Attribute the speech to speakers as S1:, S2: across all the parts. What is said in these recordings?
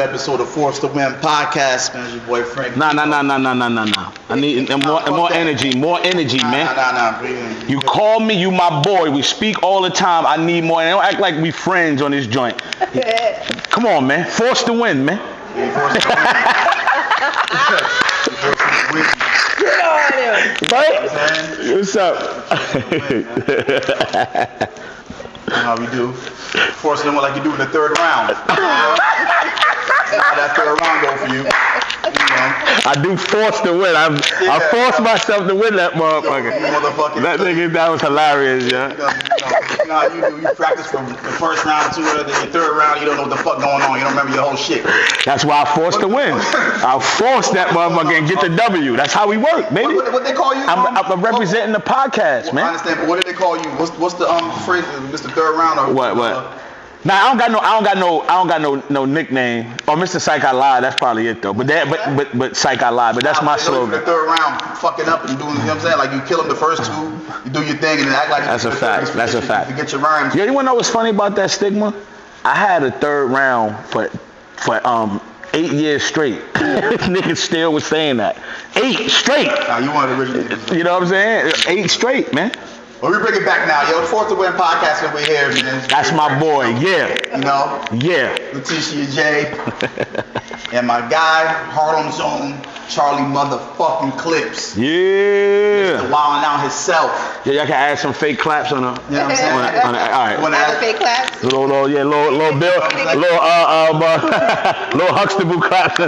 S1: episode of Force to Win podcast, man. It's your boy Frank.
S2: Nah. I need more energy, man.
S1: Nah.
S2: You call me, you my boy. We speak all the time. I need more. Don't act like we friends on this joint. Come on, man. Force to win, man.
S1: Force to win.
S2: Right? What's up?
S1: How we do? Force them like you do in the third round. How that third round go for you?
S2: I do force to win. I force myself to win that motherfucker. That nigga, that was hilarious, yeah.
S1: You know how you do. You practice from the first round to the third round. You don't know what the fuck going on. You don't remember your whole shit.
S2: That's why I forced to win. I forced that motherfucker and get the W. That's how we work, baby.
S1: What they call you?
S2: I'm representing the podcast, man.
S1: I understand, but what did they call you? What's the phrase? Mr. Third Round or
S2: what? Nah, I don't got no nickname. Or Mr. Psych I Lied, that's probably it though. But Psych I Lied, but that's my slogan.
S1: The third round, fucking up and doing, you know what I'm saying? Like you kill them the first two, you do your thing and then act like
S2: that's a fact. That's a fact.
S1: You get your rhymes.
S2: You wanna know what's funny about that stigma? I had a third round for 8 years straight. Niggas still was saying that. 8 straight.
S1: Nah, you wanted originally.
S2: You know what I'm saying? 8 straight, man.
S1: Well, we bring it back now, yo. Force to Win podcast when we're here, man.
S2: That's my boy, yeah.
S1: You know?
S2: Yeah.
S1: Leticia J. And my guy, Harlem's own Charlie motherfucking Clips.
S2: Yeah.
S1: Mr. Wildin' Out himself.
S2: Yeah, y'all can add some fake claps on her.
S1: You know what I'm saying?
S2: All right.
S3: Want to add fake claps?
S2: Little Huxtable claps.
S1: I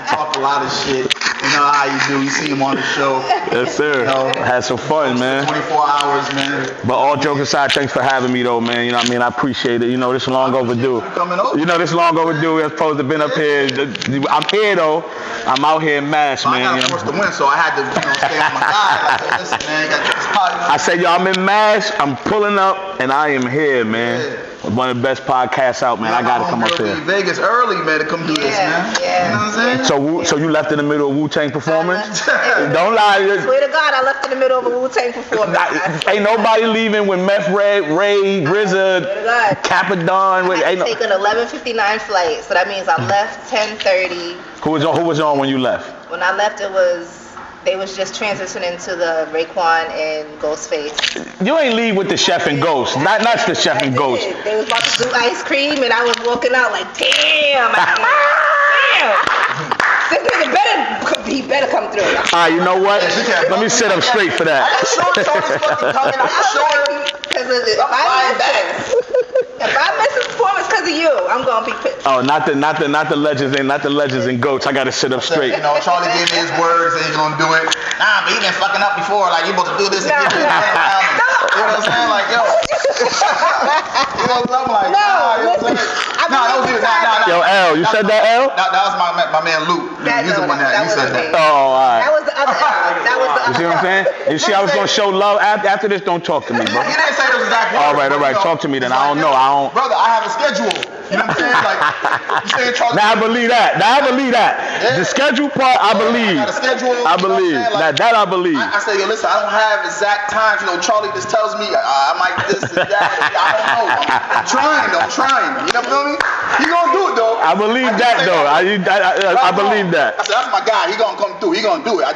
S1: talk a lot of shit. You know how you do. You see him on the show.
S2: Yes, sir.
S1: You know,
S2: had some fun, man.
S1: 24 hours, man.
S2: But all jokes aside, thanks for having me, though, man. You know what I mean? I appreciate it. You know, this long overdue. This long overdue. We're supposed to have been up here. I'm here, though. I'm out here in mass, man.
S1: I got forced to win, so I had to, stay on my guy. Like, listen, man, you got this podcast.
S2: I said, yo, I'm in mass. I'm pulling up, and I am here, man.
S1: Yeah.
S2: One of the best podcasts out, man. I gotta come up here.
S1: Vegas early, man, to come do this, man.
S3: Yeah.
S1: You know what I'm saying?
S2: So you left in the middle of Wu-Tang performance? Don't lie.
S3: Swear to God, I left in the middle of a Wu-Tang performance.
S2: Ain't nobody leaving with Meth Ray, RZA, Capadon.
S3: I had to take an 11:59 flight, so that means I left 10:30.
S2: Who was on when you left?
S3: When I left, they was just transitioning to the Raekwon and Ghostface.
S2: You ain't leave with the Chef and Ghost. Not the Chef and Ghost.
S3: They was about to do ice cream, and I was walking out like, damn. This nigga better come through.
S2: All right, you know what? Let me sit up straight for that.
S3: If I miss this performance because of you, I'm gonna be pissed.
S2: Oh, not the legends and goats. I gotta sit up straight.
S1: You know, Charlie gave me his words and he's gonna do it. Nah, but he been fucking up before. Like, you supposed to do this and get this around. You know what I'm saying? Like, yo. You know what I'm like? Nah, you know what I'm saying? Nah, that was you. Nah.
S2: Yo, L, you said that, L?
S1: That was my man Luke. He's the one that you said that.
S2: Oh, all right.
S3: That was the other L. That was the other.
S2: You see what I'm saying? You see, I was gonna show love after this. Don't talk to me, bro.
S1: You didn't say those exact words.
S2: All right. Talk to me then. I don't know.
S1: Brother, I have a schedule. You know what I'm saying? Like, you saying Charlie.
S2: Now I believe that.
S1: Yeah.
S2: The schedule part, I believe.
S1: I got a schedule.
S2: I believe. That I believe.
S1: I say, yo, listen, I don't have exact times. You know, Charlie just tells me I might this and that. I don't know. I'm trying. You know what I mean? He gonna do it though.
S2: I believe that though. I believe that.
S1: I said, that's my guy. He gonna come through. He gonna do it.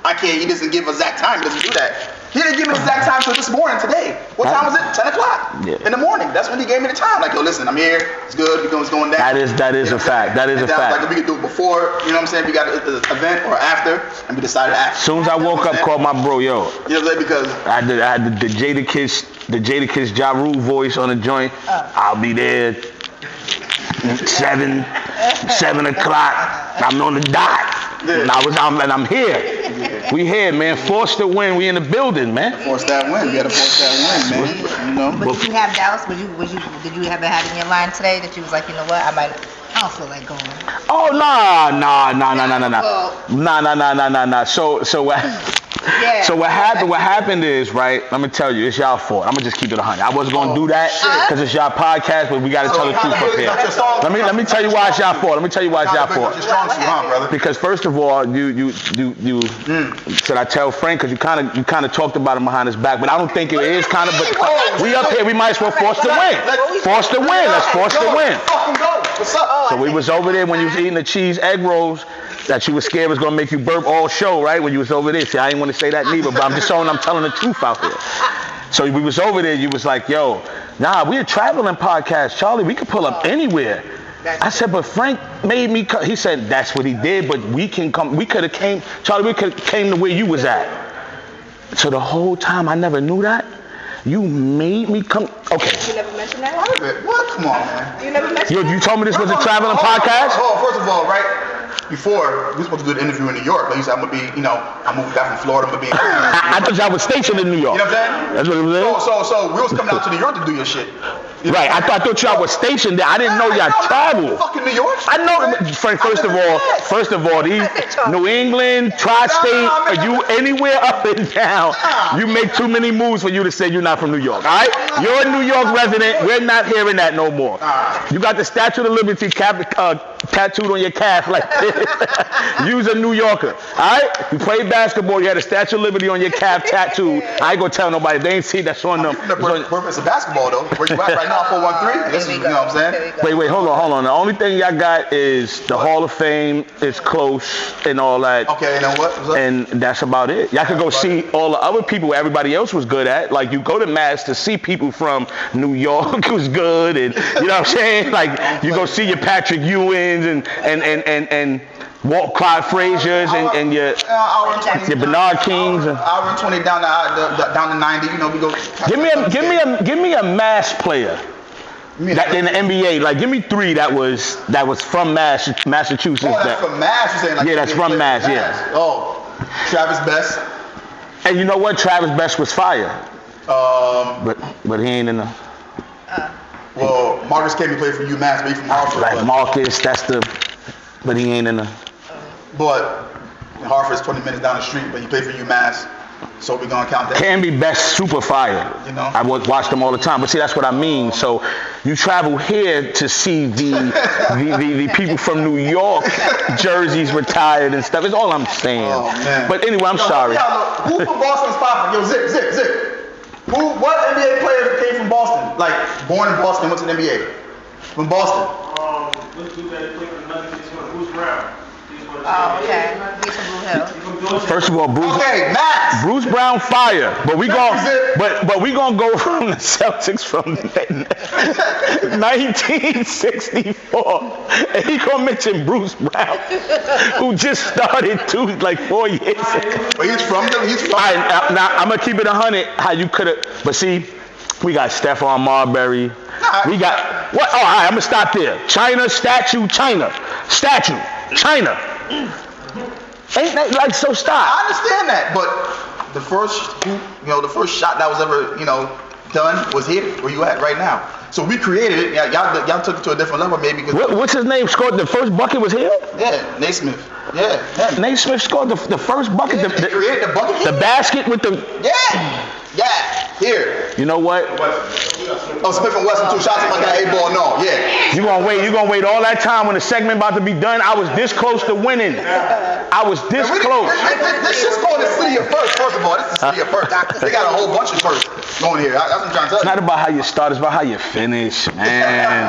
S1: I can't. He doesn't give exact time. He doesn't do that. He didn't give me exact time till this morning, today. What time was it? 10 o'clock in the morning. That's when he gave me the time. Like, yo, listen, I'm here. It's good. It's going down.
S2: That is a fact. That is a fact.
S1: Like, we could do it before, you know what I'm saying? We got an event or after, and we decided after.
S2: As soon as I woke up, called my bro, yo.
S1: You know what I'm saying? Because
S2: I had the Jadakiss Ja Rule voice on the joint. I'll be there 7 o'clock. I'm on the dot. And I'm here. We here, man. Force to win. We in the building, man.
S1: Force that win. You gotta force that win, man. You know.
S3: But did you have doubts? Did you ever have in your line today that you was like, you know what, I don't feel like going.
S2: Oh nah. So
S3: Yeah.
S2: So what happened is, right, let me tell you, it's y'all fault. I'm gonna just keep it 100. I wasn't gonna do that because it's y'all podcast, but we gotta tell the truth up here. Let me tell you why it's y'all fault. Because first of all, you should I tell Frank? Because you kind of talked about him behind his back, but I don't think it is kind of. But we up here, we might as well force the win. Force the win. Let's force the win.
S1: What's up?
S2: So we was over there when you was eating the cheese egg rolls that you was scared was gonna make you burp all show, right? When you was over there. See, I didn't want to say that neither, but I'm telling the truth out here. So we was over there, you was like, yo, nah, we a traveling podcast, Charlie, we could pull up anywhere. I said, but Frank made me come. He said, that's what he did, but we can come, we could have came, Charlie, we could have came to where you was at. So the whole time I never knew that. You made me come. Okay.
S3: You never mentioned that?
S1: What? Come on, man.
S3: You never mentioned
S2: You told me this was a traveling podcast?
S1: First of all, right? Before, we were supposed to do the interview in New York. Like you said, I'm going to be, I moved back from Florida. I'm going to be in
S2: I thought y'all was stationed in New York.
S1: You know what I'm saying?
S2: That's what it was.
S1: So we was coming out to New York to do your shit.
S2: Right, I thought y'all was stationed there. I didn't know y'all traveled.
S1: Fucking New York.
S2: I know, Frank. First of all, these New England, tri-state, you anywhere up and down, you make too many moves for you to say you're not from New York. All right, you're a New York resident. We're not hearing that no more. You got the Statue of Liberty tattooed on your calf like this. You's a New Yorker. All right, you played basketball. You had a Statue of Liberty on your calf tattooed. I ain't gonna tell nobody. They ain't see that's on them.
S1: The purpose of basketball though. Where you at right now? 413. This is, you know what I'm saying?
S2: Wait, hold on. The only thing y'all got is the Hall of Fame is close and all that.
S1: Okay, and then what?
S2: And that's about it. Y'all could go see all the other people everybody else was good at. Like you go to Mass to see people from New York who's good, and you know what I'm saying? Like you go see your Patrick Ewings and Walt Clyde Fraziers and your Bernard Kings.
S1: Hour and 20 down to 90. You know, we go.
S2: Give me a Mass player. That in the NBA, like give me 3 that was from Massachusetts.
S1: Oh, that's from Mass. You're saying like
S2: yeah, that's from Mass. Yeah.
S1: Oh, Travis Best.
S2: And you know what? Travis Best was fire. But he ain't in the.
S1: Well, Marcus Camby played for UMass, but he's from Hartford.
S2: Like Marcus, but he ain't in the.
S1: But Hartford's 20 minutes down the street, but he played for UMass. So we're gonna count that.
S2: Can be best super fire.
S1: You know,
S2: I would watch them all the time. But see, that's what I mean. So you travel here to see the people from New York, jerseys retired and stuff. It's all I'm saying.
S1: Oh, man.
S2: But anyway, I'm sorry.
S1: Who from Boston's popping? Yo, Zip. What NBA players came from Boston? Like born in Boston, went to the NBA? From Boston.
S4: Let's do that. Play for the Nuggets. He's going to Bruce Brown.
S3: Oh, okay. He's from Blue Hill.
S2: First of all, Bruce Brown fire, but we gonna go from the Celtics from 1964, and he gonna mention Bruce Brown, who just started 4 years ago.
S1: But he's from.
S2: All right, now I'm gonna keep it 100. How you could have, but see, we got Stephon Marbury. We got what? Oh, all right, I'm gonna stop there. China. Ain't that like so? Stop.
S1: I understand that, but the first shot that was ever done was here where you at right now. So we created it. Y'all took it to a different level, maybe.
S2: What's his name? Scored the first bucket was here.
S1: Yeah, Naismith. Yeah.
S2: Naismith scored the first bucket.
S1: Yeah, they created the bucket.
S2: The basket with the.
S1: Yeah. Here.
S2: You know what?
S1: Oh, Smith and Wesson 2 shots like that 8-ball. No. Yeah.
S2: You gonna wait all that time when the segment about to be done? I was this close to winning. I was this close.
S1: This shit's called the city of first. First of all, this is the city of first. They got a whole bunch of first going here. That's what I'm trying to tell you.
S2: It's not about how you start. It's about how you finish, man.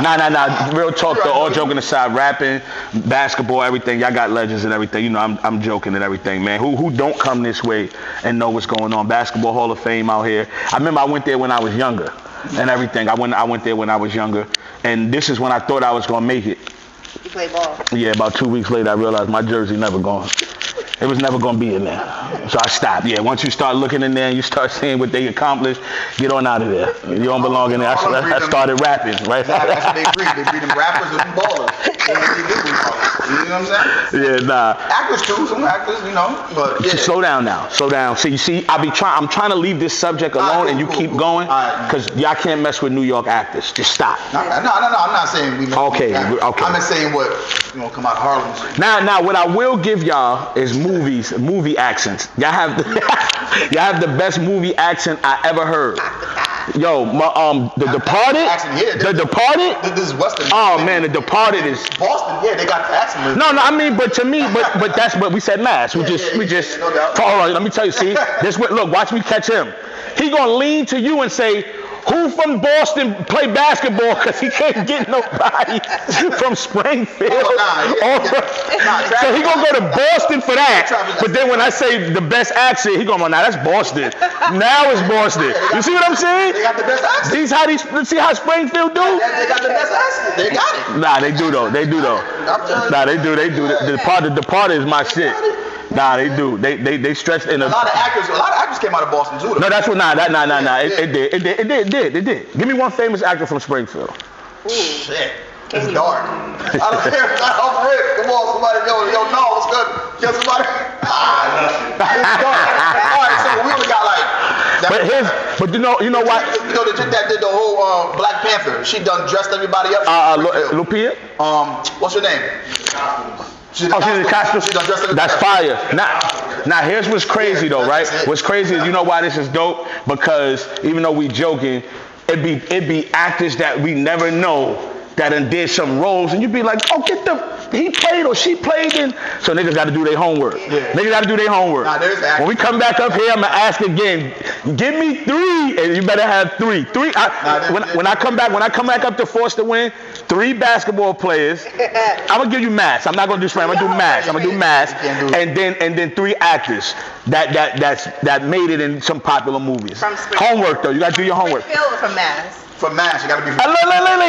S2: Nah. Real talk though. All joking aside, rapping, basketball, everything. Y'all got legends and everything. You know, I'm joking and everything, man. Who don't come this way and know what's going on? Basketball Hall of Fame out here. I remember I went there when I was younger and everything. I went there when I was younger, and this is when I thought I was gonna make it.
S3: You play ball.
S2: Yeah, about 2 weeks later, I realized my jersey never gone. It was never gonna be in there, so I stopped. Yeah, once you start looking in there and you start seeing what they accomplished, get on out of there. You don't belong in there. I started rapping, right?
S1: That's what they breed. They breed them rappers and them ballers. You know what I'm saying?
S2: Yeah, nah.
S1: Actors too, some actors, you know. But yeah.
S2: Slow down now. Slow down. See, you see, I'm trying to leave this subject alone, and you keep going, because y'all can't mess with New York actors. Just stop.
S1: No. I'm not saying we.
S2: Okay.
S1: I'm just saying what come out of Harlem.
S2: Now, what I will give y'all is movie accents. Y'all have the best movie accent I ever heard. Yo, The Departed. The Departed.
S1: This is Western.
S2: Oh man, The Departed is
S1: Boston. Yeah, they got the accent.
S2: No, I mean, but to me, but that's what we said. Mass. We just.
S1: No doubt.
S2: Hold on, let me tell you. See, look, watch me catch him. He gonna lean to you and say, who from Boston play basketball? Because he can't get nobody from Springfield. So he gonna go to Boston for that. But then when I say the best accent, he gonna, nah, that's Boston. Now it's Boston. You see what I'm saying?
S1: They got the best accent.
S2: See how Springfield do?
S1: They got the best accent. They got it.
S2: Nah, they do though. Nah, they do. The Departed is my shit. Nah, they do. They stretched in
S1: a lot of actors came out of Boston too. Though.
S2: No, that's what. Nah. It did. Give me one famous actor from Springfield.
S1: Shit. It's dark. I don't care. I'm Rick. Come on, somebody. Yo, no, it's good. Get somebody. It's dark. All right, so we only got like.
S2: But you know what?
S1: You know the chick that did the whole Black Panther. She done dressed everybody up.
S2: Lupia.
S1: What's her name?
S2: She's in the costume. That's fire. Now here's what's crazy though, right? What's crazy is, you know why this is dope? Because even though we joking, it be actors that we never know that done did some roles, and you'd be like, oh, he played or she played in. So niggas got to do their homework.
S1: Yeah.
S2: Niggas got to do their homework. When we come back up here, I'm gonna ask again. Give me 3, and you better have 3. When I come back up to Force to Win, 3 basketball players. I'm gonna give you maths. I'm not gonna do spring. I'm gonna do maths. And then 3 actors that made it in some popular movies. Homework though. You gotta do your homework.
S3: From maths.
S1: From maths, you gotta be.
S2: Look,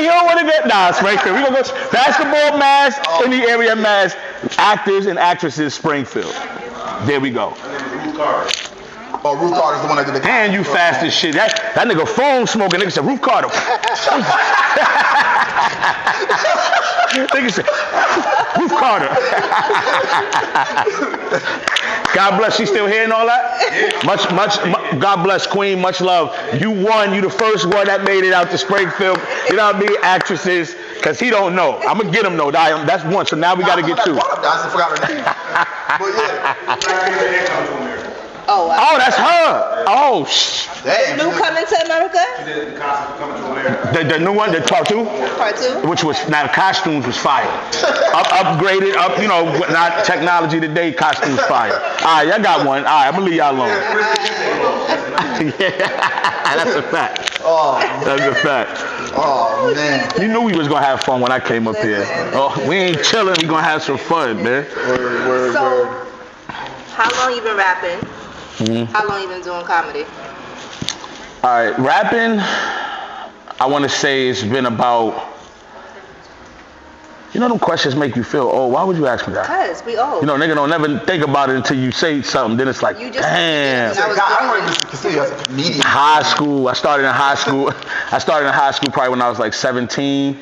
S2: you don't want to get Springfield. We gonna go basketball mass, any area mass, actors and actresses Springfield. There we go.
S1: Ruth Carter. Oh, Ruth Carter's the one that did the.
S2: And you fast as shit. That nigga phone smoking. Nigga said Ruth Carter. Nigga said Ruth Carter. God bless. She still here and all that? Much. God bless, Queen. Much love. You won. You the first one that made it out to Springfield. You know what I mean? Actresses. Because he don't know. I'm going to get him though. That's one. So now we got to get 2.
S1: I forgot her name. But yeah.
S3: Oh, wow.
S2: Oh, that's her. Oh,
S1: damn.
S3: The new Coming to America?
S4: She did the concert Coming to America.
S2: The new one, the part 2?
S3: Part 2?
S2: Which was, now the costumes was fire. Upgraded, not technology today, costumes fire. All right, y'all got one. All right, I'm going to leave y'all alone. Yeah, that's a fact.
S1: Oh,
S2: that's a fact.
S1: Oh, man.
S2: You knew we was going to have fun when I came up here. Oh, we ain't chilling. We going to have some fun, man.
S1: Word.
S3: How long you been rapping? Mm-hmm. How long you been doing comedy?
S2: All right, rapping, I want to say it's been about, them questions make you feel old. Why would you ask me that?
S3: Because we old.
S2: Nigga don't never think about it until you say something. Then it's like, damn. High school. I started in high school. Probably when I was like 17.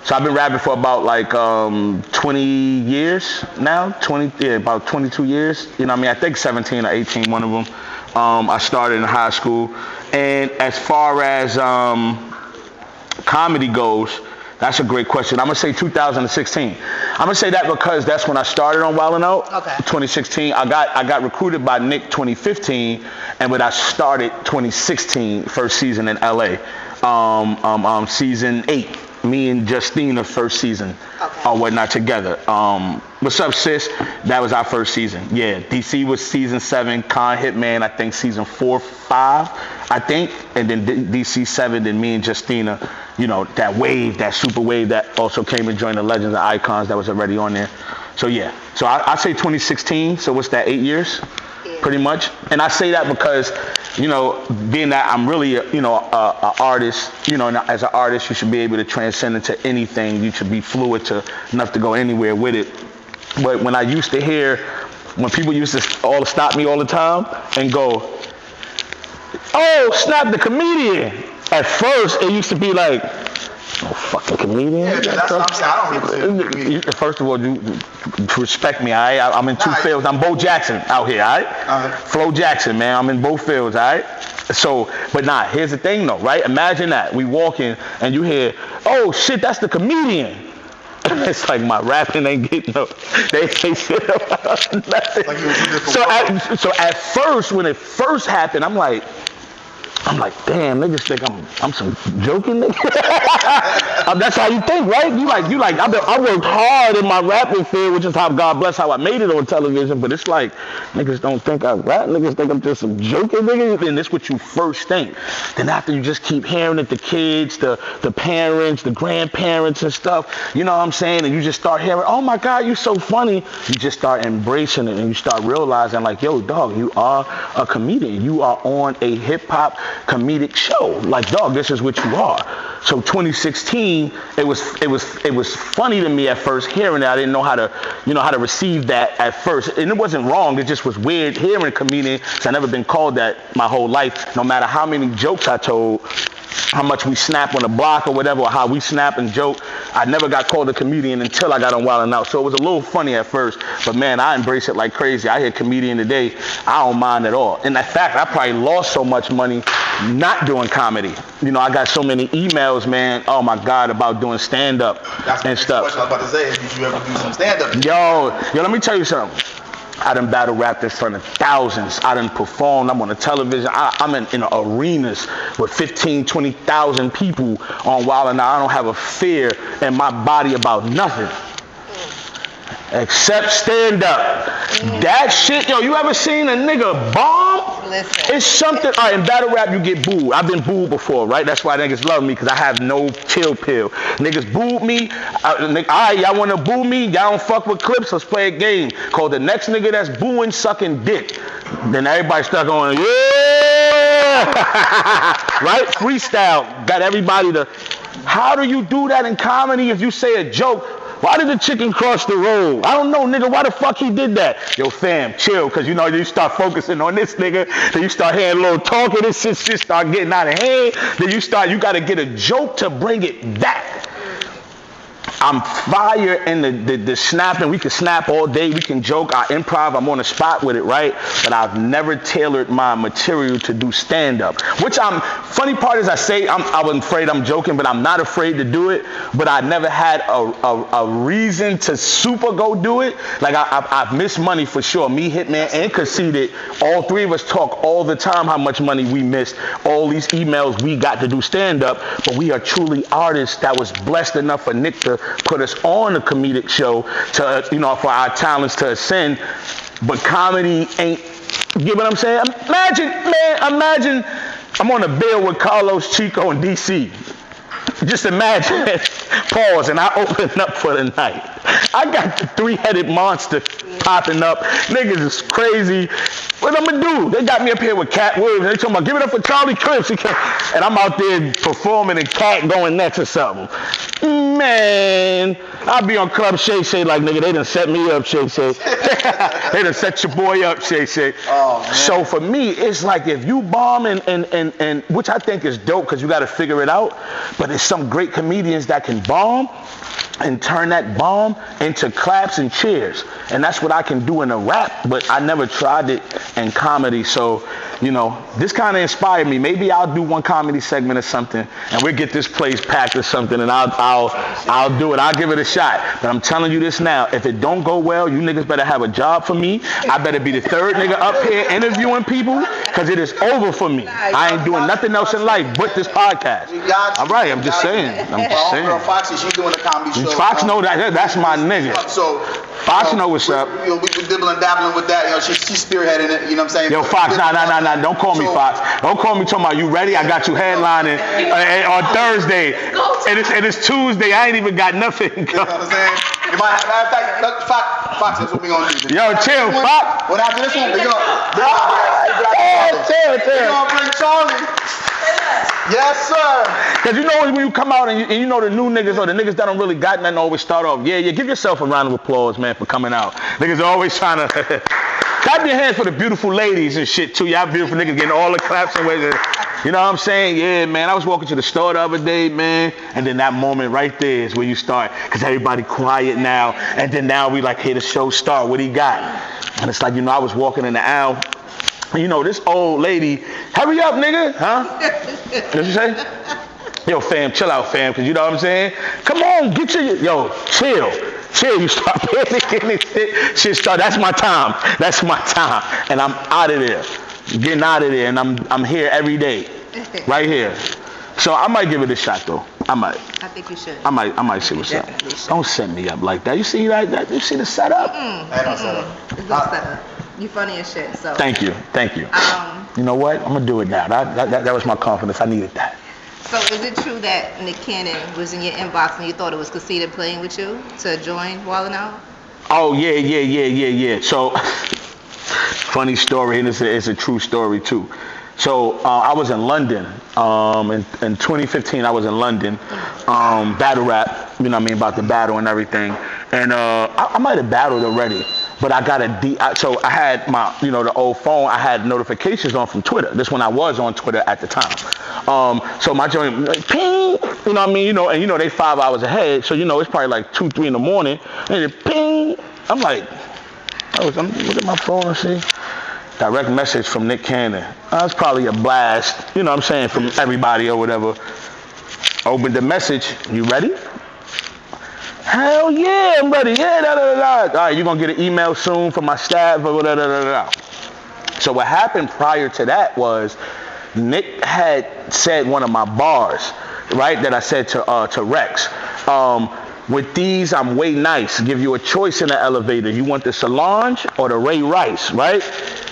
S2: So I've been rapping for about like 20 years now. About 22 years. You know what I mean? I think 17 or 18, one of them. I started in high school. And as far as comedy goes, that's a great question. I'm going to say 2016. I'm going to say that because that's when I started on Wildin' Out. Okay. 2016. I got recruited by Nick 2015, but I started 2016, first season in LA. Season 8. Me and Justina first season or whatnot together. What's up, sis? That was our first season. Yeah, DC was season 7. Con Hitman, I think season 4, 5, I think. And then DC 7, then me and Justina, that wave, that super wave that also came and joined the Legends and Icons that was already on there. So yeah, so I say 2016. So what's that, 8 years? Pretty much. And I say that because, being that I'm really, a artist, and as an artist, you should be able to transcend into anything. You should be fluid enough to go anywhere with it. But when I used to hear, when people used to all stop me all the time and go, oh, snap, the comedian. At first, it used to be like, No fucking comedian.
S1: Yeah, that's what I'm saying. I don't really consider comedian.
S2: First of all, you respect me, all right? I'm in two fields. I'm Bo Jackson out here, all right? Flo Jackson, man. I'm in both fields, all right? So, but nah, here's the thing though, right? Imagine that. We walk in and you hear, oh shit, that's the comedian. It's like my rapping ain't getting no. They say shit about nothing. Like so at first, when it first happened, I'm like, damn, niggas think I'm some joking nigga. That's how you think, right? You like, I worked hard in my rapping field, which is how God bless how I made it on television. But it's like, niggas don't think I rap. Niggas think I'm just some joking nigga. And that's what you first think. Then after you just keep hearing it, the kids, the parents, the grandparents and stuff, you know what I'm saying? And you just start hearing, oh my God, you're so funny. You just start embracing it and you start realizing like, yo, dog, you are a comedian. You are on a hip hop comedic show. Like, dog, this is what you are. So 2016, it was funny to me at first hearing that. I didn't know how to receive that at first. And it wasn't wrong. It just was weird hearing comedian, because I never been called that my whole life. No matter how many jokes I told, how much we snap on the block or whatever, or how we snap and joke, I never got called a comedian until I got on Wild 'N Out. So it was a little funny at first, but man, I embrace it like crazy. I hear comedian today, I don't mind at all. And in fact, I probably lost so much money not doing comedy. You know, I got so many emails, man, oh my God, about doing stand-up and stuff.
S1: That's what I was about to say, did you ever do some stand-up?
S2: Yo, let me tell you something. I done battle rapped in front of thousands. I done performed. I'm on the television. I'm in arenas with 15, 20,000 people on Wild 'N Out. I don't have a fear in my body about nothing except stand up. That shit, yo, you ever seen a nigga bomb?
S3: Listen.
S2: It's something. All right, in battle rap, you get booed. I've been booed before, right? That's why niggas love me, because I have no chill pill. Niggas booed me. All right, y'all want to boo me? Y'all don't fuck with clips. Let's play a game called the next nigga that's booing sucking dick. Then everybody start going, yeah! Right? Freestyle. Got everybody to. How do you do that in comedy if you say a joke? Why did the chicken cross the road? I don't know, nigga. Why the fuck he did that? Yo, fam, chill, because you know you start focusing on this nigga. Then you start hearing a little talking. This shit start getting out of hand. Then you got to get a joke to bring it back. I'm fire in the snapping. We can snap all day. We can joke. I improv. I'm on the spot with it, right? But I've never tailored my material to do stand-up. Funny part is I was afraid I'm joking, but I'm not afraid to do it. But I never had a reason to super go do it. Like I've missed money for sure. Me, Hitman, and Conceited, all three of us talk all the time how much money we missed. All these emails we got to do stand-up. But we are truly artists that was blessed enough for Nick to put us on a comedic show to, for our talents to ascend. But comedy ain't, you get what I'm saying? Imagine I'm on a bill with Carlos Chico in DC. Just imagine, pause, and I open up for the night. I got the three-headed monster popping up. Niggas is crazy. What I'm gonna do? They got me up here with Cat Williams. They talking about, give it up for Charlie Clips. And I'm out there performing and Cat going next or something. Man, I'll be on Club Shay Shay like, nigga, they done set me up, Shay Shay. They done set your boy up, Shay Shay. Oh, man. So for me, it's like if you bomb and which I think is dope because you got to figure it out, but there's some great comedians that can bomb and turn that bomb into claps and cheers. And that's what I can do in a rap, but I never tried it in comedy. So, this kind of inspired me. Maybe I'll do one comedy segment or something, and we'll get this place packed or something, and I'll do it. I'll give it a shot. But I'm telling you this now, if it don't go well, you niggas better have a job for me. I better be the third nigga up here interviewing people, because it is over for me. I ain't doing nothing else in life but this podcast. All right, I'm just saying.
S1: Girl Foxy, she's doing a comedy show.
S2: Fox know that. That's my nigga.
S1: So
S2: Fox know what's up.
S1: We been dibbling dabbling with that. She's spearheading it. You know what I'm saying?
S2: Yo, Fox, nah. Don't call me Fox. Don't call me talking about you ready. I got you headlining on Thursday. And it's Tuesday. I ain't even got nothing.
S1: You know what I'm saying? Matter of fact, Fox, that's what we gonna do.
S2: Yo, chill, Fox.
S1: Well, after this one, we gonna bring Charlie. Yes, sir.
S2: Because when you come out and you know the new niggas or the niggas that don't really got nothing always start off, yeah, give yourself a round of applause, man, for coming out. Niggas are always trying to Clap your hands for the beautiful ladies and shit too. Y'all beautiful niggas getting all the claps and ways. You know what I'm saying? Yeah, man. I was walking to the store the other day, man, and then that moment right there is where you start, because everybody quiet now, and then now we like, hear the show start. What he got? And it's like, you know, I was walking in the aisle, and you know, this old lady, hurry up, nigga, huh? What you say? Yo, fam, chill out, fam, because you know what I'm saying? Come on, get your, yo, chill. Chill, you start panicking and shit start, that's my time, and I'm out of there, getting out of there, and I'm here every day, right here. So I might give it a shot though. I might.
S3: I think you should.
S2: I might see what's up. Don't set me up like that. You see that? You see the setup?
S1: I don't set up.
S3: It's no setup. You funny as shit. So.
S2: Thank you. You know what? I'm gonna do it now. That was my confidence. I needed that.
S3: So is it true that Nick Cannon was in your inbox and you thought it was Conceited playing with you to join Wildin' Out?
S2: Oh yeah. So funny story, and it's a true story too. So I was in London in 2015. I was in London, battle rap. You know what I mean, about the battle and everything. And I might have battled already, but I got so I had my, you know, the old phone. I had notifications on from Twitter. This when I was on Twitter at the time. So my joint, like, ping. You know what I mean? You know, and you know they 5 hours ahead. So you know it's probably like 2, 3 in the morning. And it ping. I'm like, I'm looking at my phone and see. Direct message from Nick Cannon. That's probably a blast, you know what I'm saying, from everybody or whatever. Opened the message. You ready? Hell yeah, I'm ready. Yeah, All right, you're going to get an email soon from my staff. So what happened prior to that was Nick had said one of my bars, right, that I said to Rex. With these, I'm way nice. Give you a choice in the elevator. You want the Solange or the Ray Rice, right?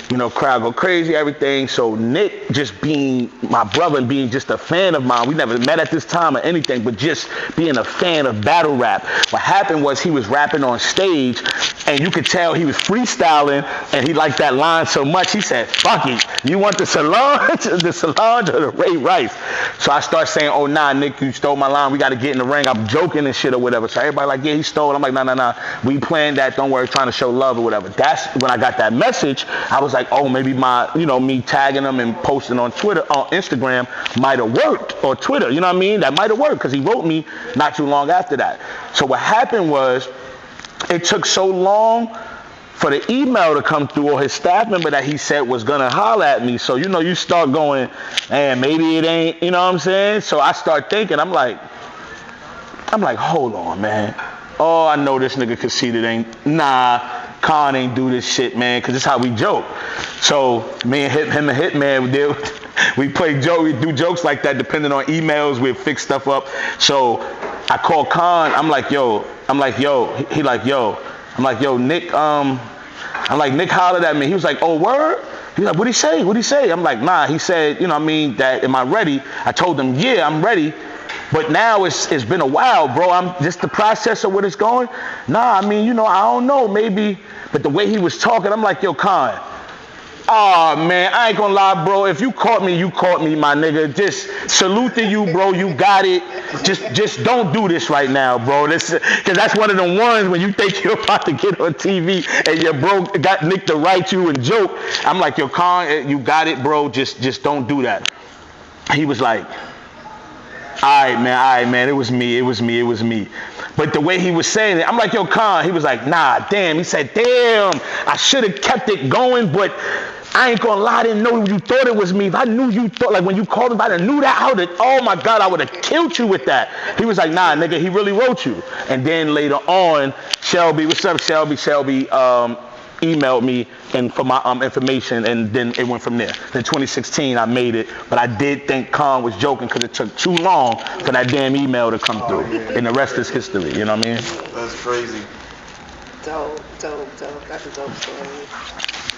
S2: You know, crowd go crazy, everything. So Nick, just being my brother and being just a fan of mine, we never met at this time or anything, but just being a fan of battle rap. What happened was he was rapping on stage, and you could tell he was freestyling, and he liked that line so much, he said, fuck it, you want the Solange or the Ray Rice? So I start saying, oh, nah, Nick, you stole my line. We got to get in the ring. I'm joking and shit or whatever. So everybody like, yeah, he stole it. I'm like, nah. We planned that. Don't worry, trying to show love or whatever. That's when I got that message. I was like, oh, maybe my, you know, me tagging him and posting on Twitter, on Instagram might have worked, or Twitter, you know what I mean? That might have worked because he wrote me not too long after that. So what happened was it took so long for the email to come through, or his staff member that he said was gonna holler at me. So, you know, you start going, and maybe it ain't, you know what I'm saying? So I start thinking, I'm like, hold on, man. Oh, I know this nigga Conceited ain't, nah, Khan ain't do this shit, man, because this is how we joke. So me and him and Hitman, we play joke, we do jokes like that depending on emails, we fix stuff up. So I call Khan, I'm like, yo, he like, yo. I'm like, yo, Nick, Nick hollered at me. He was like, oh, word? He's like, what'd he say? I'm like, nah, he said, you know what I mean, that, am I ready? I told him, yeah, I'm ready. But now it's been a while, bro. I'm just the process of what it's going. Nah, I mean, you know, I don't know, maybe. But the way he was talking, I'm like, yo, Khan. Oh, man, I ain't gonna lie, bro. If you caught me, my nigga. Just salute to you, bro. You got it. Just don't do this right now, bro. Because that's one of the ones when you think you're about to get on TV and your bro got Nick to write you and joke. I'm like, yo, Khan, you got it, bro. Just don't do that. He was like, all right, man. It was me. But the way he was saying it, I'm like, yo, Khan. He was like, nah, damn. He said, damn, I should have kept it going, but I ain't gonna lie, I didn't know you thought it was me. If I knew you thought, like when you called him, if I knew that, I would've, oh my God, I would've killed you with that. He was like, nah, nigga, he really wrote you. And then later on, Shelby, what's up, Shelby? Shelby emailed me and for my information, and then it went from there. In 2016, I made it, but I did think Khan was joking because it took too long for that damn email to come through. Yeah. And the rest is history, you know what I mean?
S1: That's crazy.
S3: Dope. That's a dope story.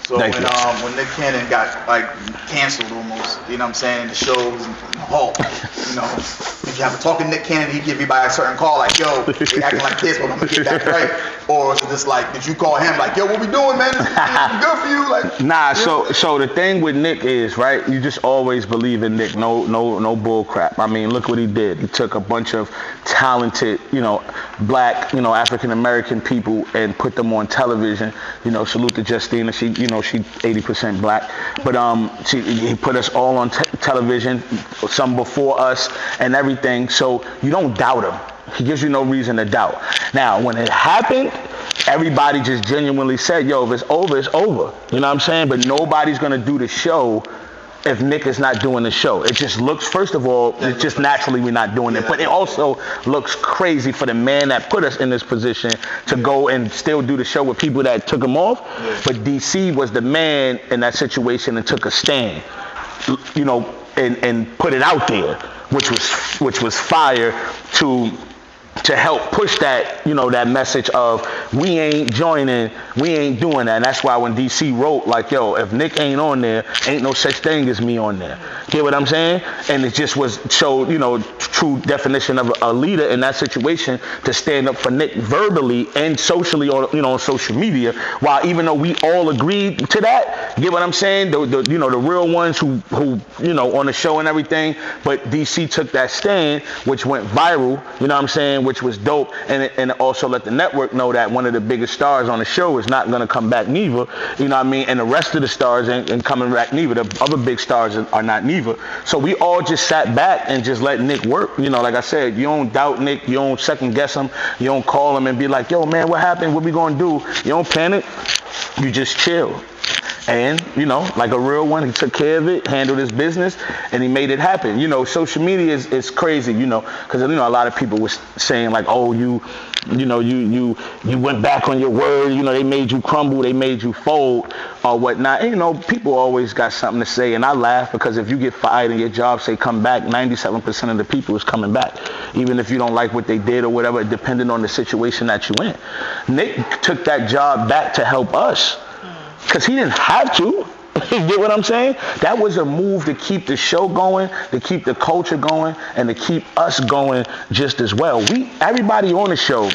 S1: So when Nick Cannon got like canceled almost, you know what I'm saying, the shows and halt, you know, if you have a talking Nick Cannon, he give you by a certain call like, yo, they acting like this, but I'm gonna get that right. Or is it just like, did you call him like, yo, what we doing, man? This is good for you, like.
S2: Nah, so the thing with Nick is, right, you just always believe in Nick, no bull crap. I mean, look what he did. He took a bunch of talented, you know, black, you know, African American people and put them on television. You know, salute to Justina. She, you know, know, she 80% black. But he put us all on television, some before us and everything. So you don't doubt him. He gives you no reason to doubt. Now, when it happened, everybody just genuinely said, yo, if it's over, it's over. You know what I'm saying? But nobody's going to do the show if Nick is not doing the show. It just looks, first of all, it's just naturally we're not doing it. But it also looks crazy for the man that put us in this position to go and still do the show with people that took him off. But DC was the man in that situation and took a stand, you know, and put it out there, which was fire to help push that, you know, that message of we ain't joining, we ain't doing that. And that's why when DC wrote, like, yo, if Nick ain't on there, ain't no such thing as me on there. Get what I'm saying? And it just showed, you know, true definition of a leader in that situation to stand up for Nick verbally and socially on, you know, on social media. While even though we all agreed to that, get what I'm saying? The you know, the real ones who you know, on the show and everything, but DC took that stand, which went viral, you know what I'm saying, which was dope, and also let the network know that one of the biggest stars on the show is not going to come back neither, you know what I mean, and the rest of the stars ain't coming back neither. The other big stars are not neither. So we all just sat back and just let Nick work. You know, like I said, you don't doubt Nick, you don't second guess him, you don't call him and be like, yo, man, what happened? What we going to do? You don't panic, you just chill. And, you know, like a real one, he took care of it, handled his business, and he made it happen. You know, social media is crazy, you know, because, you know, a lot of people were saying, like, oh, you went back on your word, you know, they made you crumble, they made you fold, or whatnot. And, you know, people always got something to say, and I laugh because if you get fired and your job say come back, 97% of the people is coming back, even if you don't like what they did or whatever, depending on the situation that you're in. Nick took that job back to help us. Because he didn't have to. You get what I'm saying? That was a move to keep the show going, to keep the culture going, and to keep us going just as well. Everybody on the show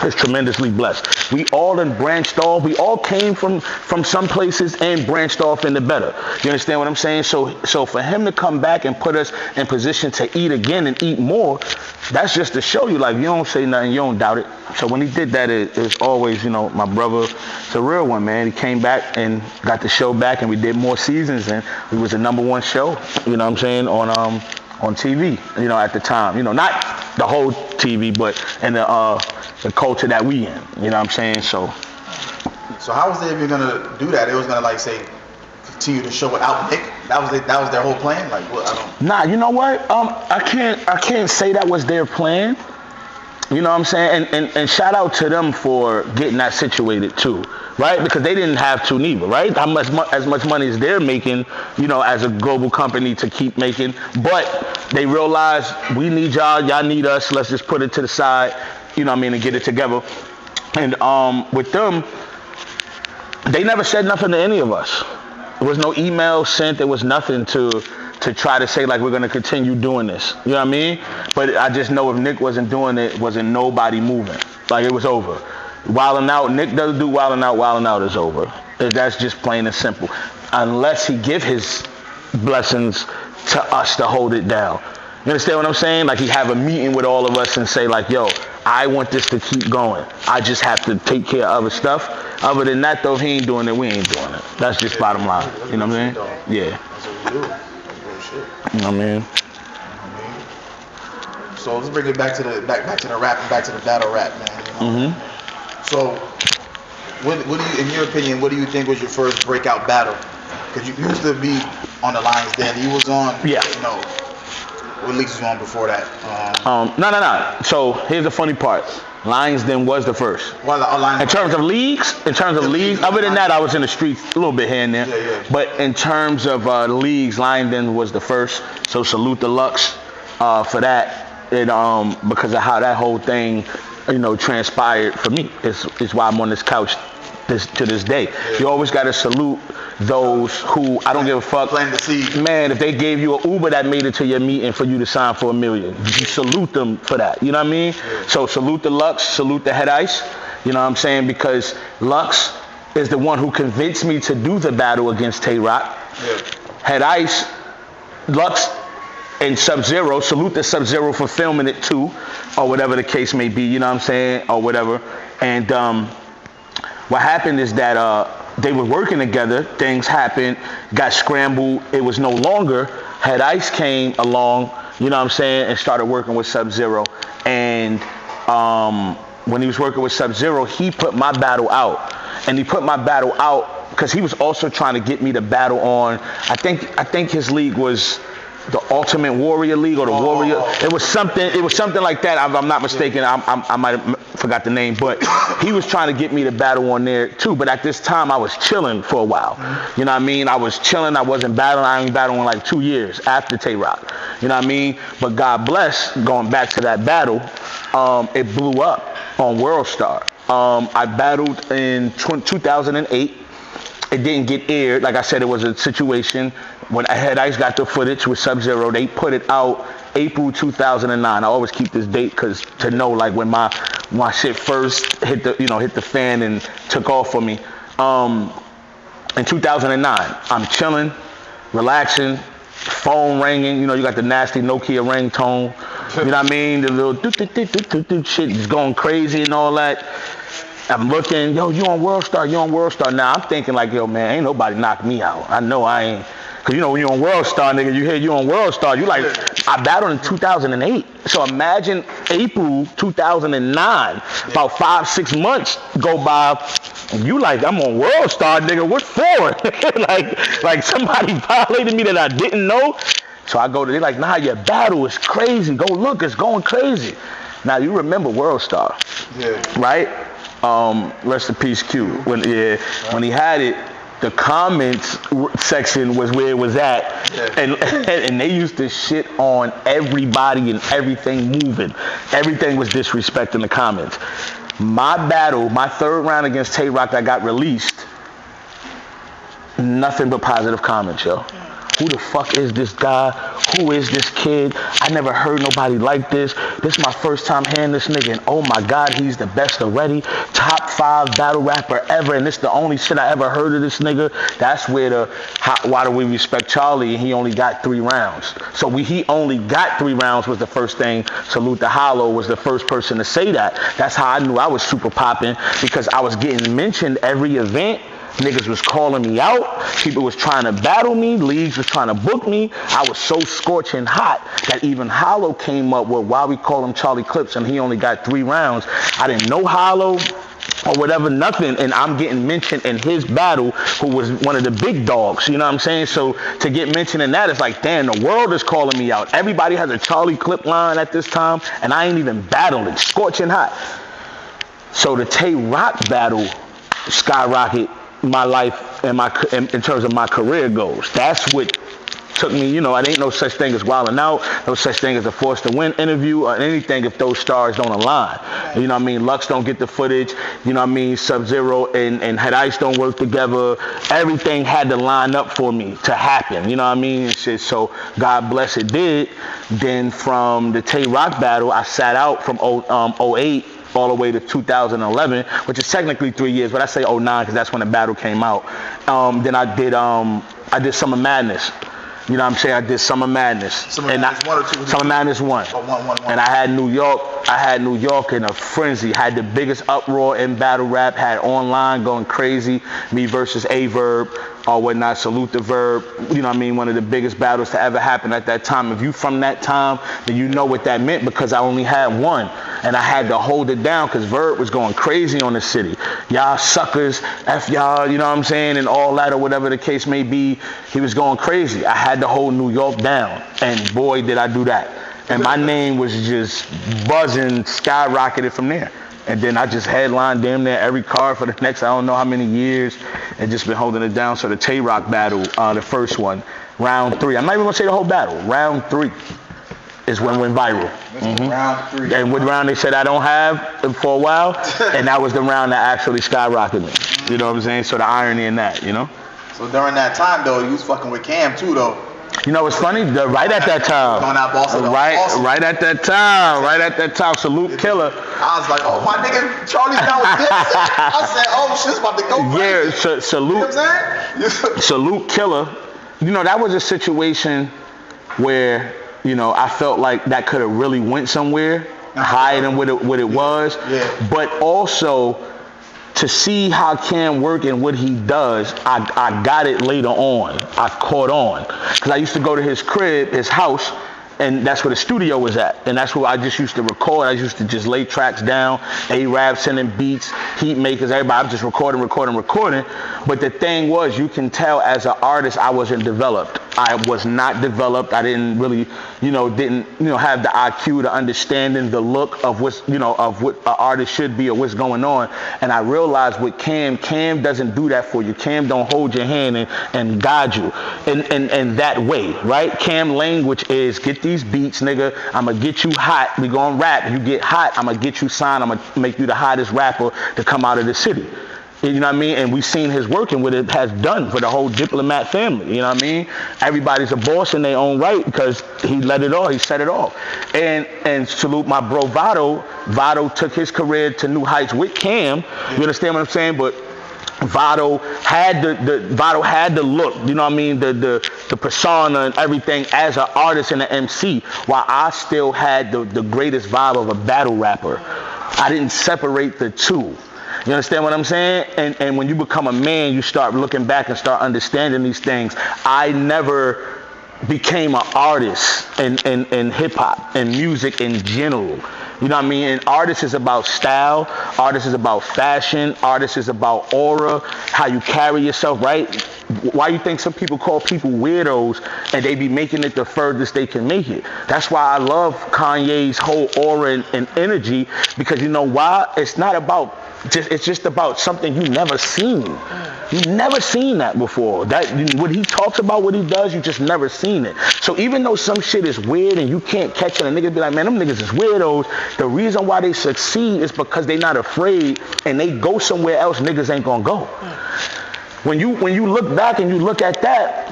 S2: is tremendously blessed. We all done branched off. We all came from some places and branched off into better. You understand what I'm saying? So for him to come back and put us in position to eat again and eat more, that's just to show you, like, you don't say nothing, you don't doubt it. So when he did that, it's always, you know, my brother, it's a real one, man. He came back and got the show back, and we did more seasons, and it was the #1 show, you know what I'm saying, on TV, you know, at the time. You know, not the whole TV, but in the culture that we in, you know what I'm saying? So
S1: how was they even gonna do that? It was gonna, like, say, continue the show without Nick? That was their whole plan? Like, what? I don't.
S2: Nah, you know what? I can't say that was their plan. You know what I'm saying? And shout out to them for getting that situated too, right? Because they didn't have to neither, right? As much money as they're making, you know, as a global company to keep making, but they realized we need y'all need us. Let's just put it to the side, you know what I mean, and get it together. And with them, they never said nothing to any of us. There was no email sent. There was nothing to try to say, like, we're going to continue doing this. You know what I mean? But I just know if Nick wasn't doing it, wasn't nobody moving. Like, it was over. Wilding out, Nick doesn't do wilding out is over. That's just plain and simple. Unless he give his blessings to us to hold it down. You understand what I'm saying? Like, he have a meeting with all of us and say, like, yo, I want this to keep going. I just have to take care of other stuff. Other than that, though, if he ain't doing it, we ain't doing it. That's just bottom line. You know what I'm saying? Yeah.
S1: That's what we do.
S2: You know what I mean?
S1: So let's bring it back to the rap and back to the battle rap, man. You know? So, what do you, in your opinion, what do you think was your first breakout battle? Because you used to be on the Lions Den. You was on, you know, what leagues was on before that?
S2: No. So here's the funny part. Lions Den was the first. In terms of leagues, other than that, I was in the streets a little bit here and there.
S1: Yeah.
S2: But in terms of leagues, Lions Den was the first. So salute the Lux for that. It because of how that whole thing, you know, transpired for me. Is why I'm on this couch to this day. Yeah. You always got to salute those who, I don't give a fuck.
S1: Plant the seed.
S2: Man, if they gave you an Uber that made it to your meeting for you to sign for $1 million, you salute them for that. You know what I mean? Yeah. So salute the Lux, salute the Head Ice. You know what I'm saying? Because Lux is the one who convinced me to do the battle against Tay-Rock. Yeah. Head Ice, Lux, and Sub-Zero, salute the Sub-Zero for filming it too, or whatever the case may be, you know what I'm saying, or whatever. And what happened is that they were working together. Things happened, got scrambled. It was no longer. Head Ice came along, you know what I'm saying, and started working with Sub-Zero. And when he was working with Sub-Zero, he put my battle out. And he put my battle out because he was also trying to get me to battle on, I think his league was the Ultimate Warrior League or the Warrior. It was something like that. I'm not mistaken. I might have forgot the name, but he was trying to get me to battle on there too. But at this time, I was chilling for a while. You know what I mean? I was chilling. I wasn't battling. I ain't battling in like 2 years after Tay-Rock. You know what I mean? But God bless, going back to that battle, it blew up on World Star. I battled in 2008. It didn't get aired. Like I said, it was a situation when Head Ice got the footage with Sub-Zero. They put it out April 2009. I always keep this date because to know like when my shit first hit the fan and took off for me. In 2009, I'm chilling, relaxing, phone ringing. You know, you got the nasty Nokia ringtone. You know what I mean? The little shit is going crazy and all that. I'm looking, yo, you on World Star, you on World Star. Now I'm thinking like, yo, man, ain't nobody knock me out. I know I ain't. Cause you know when you on World Star, nigga, you hear you on World Star, you like, I battled in 2008. So imagine April 2009, about 5-6 months go by, and you like, I'm on World Star, nigga, what for? like somebody violated me that I didn't know. So I go to, they're like, nah, your battle is crazy. Go look, it's going crazy. Now you remember World Star, right? Rest in peace, Q. When he had it, the comments section was where it was at, and they used to shit on everybody and everything moving. Everything was disrespect in the comments. My battle, my third round against Tay-Rock that got released, nothing but positive comments, yo. Who the fuck is this guy? Who is this kid? I never heard nobody like this. This is my first time hearing this nigga, and oh my God, he's the best already. Top 5 battle rapper ever, and this the only shit I ever heard of this nigga. That's where why do we respect Charlie? And he only got 3 rounds. So he only got 3 rounds was the first thing. Salute the Hollow was the first person to say that. That's how I knew I was super popping, because I was getting mentioned every event. Niggas was calling me out. People was trying to battle me. Leagues was trying to book me. I was so scorching hot that even Hollow came up with why we call him Charlie Clips, and he only got 3 rounds. I didn't know Hollow or whatever, nothing, and I'm getting mentioned in his battle, who was one of the big dogs, you know what I'm saying? So to get mentioned in that, it's like, damn, the world is calling me out. Everybody has a Charlie Clip line at this time, and I ain't even battling, scorching hot. So the Tay-Rock battle skyrocket my life and in terms of my career goals. That's what took me, you know, it ain't no such thing as wilding out, no such thing as a force to win interview or anything if those stars don't align. You know what I mean? Lux don't get the footage, you know what I mean? Sub-Zero and Head Ice don't work together. Everything had to line up for me to happen, you know what I mean? And shit, so God bless it did. Then from the Tay-Rock battle, I sat out from 08 all the way to 2011, which is technically 3 years, but I say 09 because that's when the battle came out. Then I did Summer Madness. You know what I'm saying? I did Summer Madness.
S1: Summer Madness 1 or 2?
S2: Summer Madness 1.
S1: Oh, one.
S2: And I had New York in a frenzy. Had the biggest uproar in battle rap. Had online going crazy. Me versus A-Verb or whatnot. Salute the Verb. You know what I mean? One of the biggest battles to ever happen at that time. If you from that time, then you know what that meant, because I only had one. And I had to hold it down because Verb was going crazy on the city. Y'all suckers, F y'all, you know what I'm saying? And all that, or whatever the case may be. He was going crazy. I had to hold New York down. And boy, did I do that. And my name was just buzzing, skyrocketed from there. And then I just headlined damn near every card for the next I don't know how many years, and just been holding it down. So the Tay-Rock battle, the first one, round 3. I'm not even gonna say the whole battle. Round 3 is when it went viral.
S1: Round 3.
S2: And what round they said I don't have for a while, and that was the round that actually skyrocketed me. You know what I'm saying? So the irony in that, you know?
S1: So during that time though, you was fucking with Cam too though.
S2: You know what's funny? Right at that time. Right at that time. Salute Killer.
S1: I was like, oh my nigga, Charlie's down with this. I said, oh shit's about to go crazy.
S2: Yeah, salute.
S1: You know what I'm saying?
S2: Salute Killer. You know, that was a situation where, you know, I felt like that could have really went somewhere higher than what it was.
S1: Yeah.
S2: But also, to see how Cam work and what he does, I got it later on. I caught on. Because I used to go to his crib, his house, and that's where the studio was at. And that's where I just used to record. I used to just lay tracks down, A-Rap sending beats, heat makers, everybody. I'm just recording. But the thing was, you can tell as an artist, I wasn't developed. I was not developed. I didn't really, didn't have the IQ, the understanding, the look of what's, of what an artist should be or what's going on. And I realized with Cam doesn't do that for you. Cam don't hold your hand and guide you in that way, right? Cam language is get these beats, nigga. I'm going to get you hot. We going to rap. You get hot, I'm going to get you signed. I'm going to make you the hottest rapper to come out of the city. You know what I mean? And we've seen his work and what it has done for the whole Diplomat family. You know what I mean? Everybody's a boss in their own right because he let it all. He set it off. And salute my bro Vado. Vado took his career to new heights with Cam. You understand what I'm saying? But Vado had the look, you know what I mean, the persona and everything as an artist and an MC, while I still had the greatest vibe of a battle rapper. I didn't separate the two. You understand what I'm saying? And when you become a man, you start looking back and start understanding these things. I never became an artist in hip-hop and music in general. You know what I mean? And artists is about style. Artists is about fashion. Artists is about aura, how you carry yourself, right? Why you think some people call people weirdos and they be making it the furthest they can make it? That's why I love Kanye's whole aura and energy, because you know why? It's not about it's just about something you never seen. You've never seen that before. What he talks about, what he does, you just never seen it. So even though some shit is weird and you can't catch it, and niggas be like, man, them niggas is weirdos. The reason why they succeed is because they not afraid and they go somewhere else niggas ain't gonna go. When you look back and you look at that,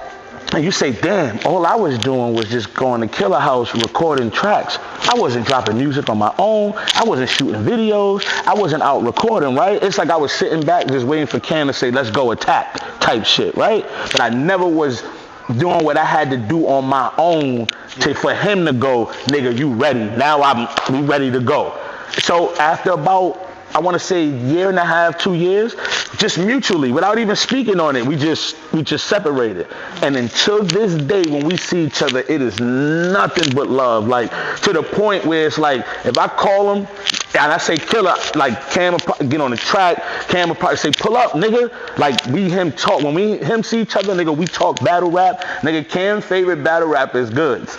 S2: and you say, damn, all I was doing was just going to Killer House recording tracks. I wasn't dropping music on my own. I wasn't shooting videos. I wasn't out recording, right? It's like I was sitting back just waiting for Cam to say, let's go attack type shit, right? But I never was doing what I had to do on my own for him to go, nigga, you ready. Now we ready to go. So after about, I want to say year and a half, 2 years, just mutually, without even speaking on it, we just separated. And until this day, when we see each other, it is nothing but love. Like, to the point where it's like, if I call him and I say Killer, like Cam will get on the track, Cam will probably say pull up, nigga. Like when we him see each other, nigga, we talk battle rap. Nigga, Cam's favorite battle rap is Goods.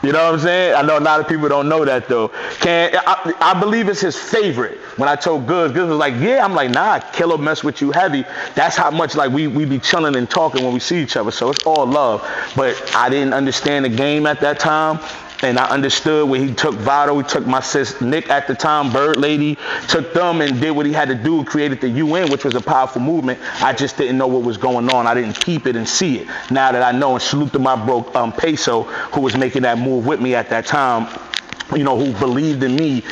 S2: You know what I'm saying? I know a lot of people don't know that though. I believe it's his favorite. When I told Goods was like, yeah. I'm like, nah, Killer mess with you heavy. That's how much like we be chilling and talking when we see each other. So it's all love. But I didn't understand the game at that time. And I understood when he took Vado, he took my sis Nick at the time, Bird Lady, took them and did what he had to do, created the UN, which was a powerful movement. I just didn't know what was going on. I didn't peep it and see it. Now that I know, and salute to my bro Peso, who was making that move with me at that time, who believed in me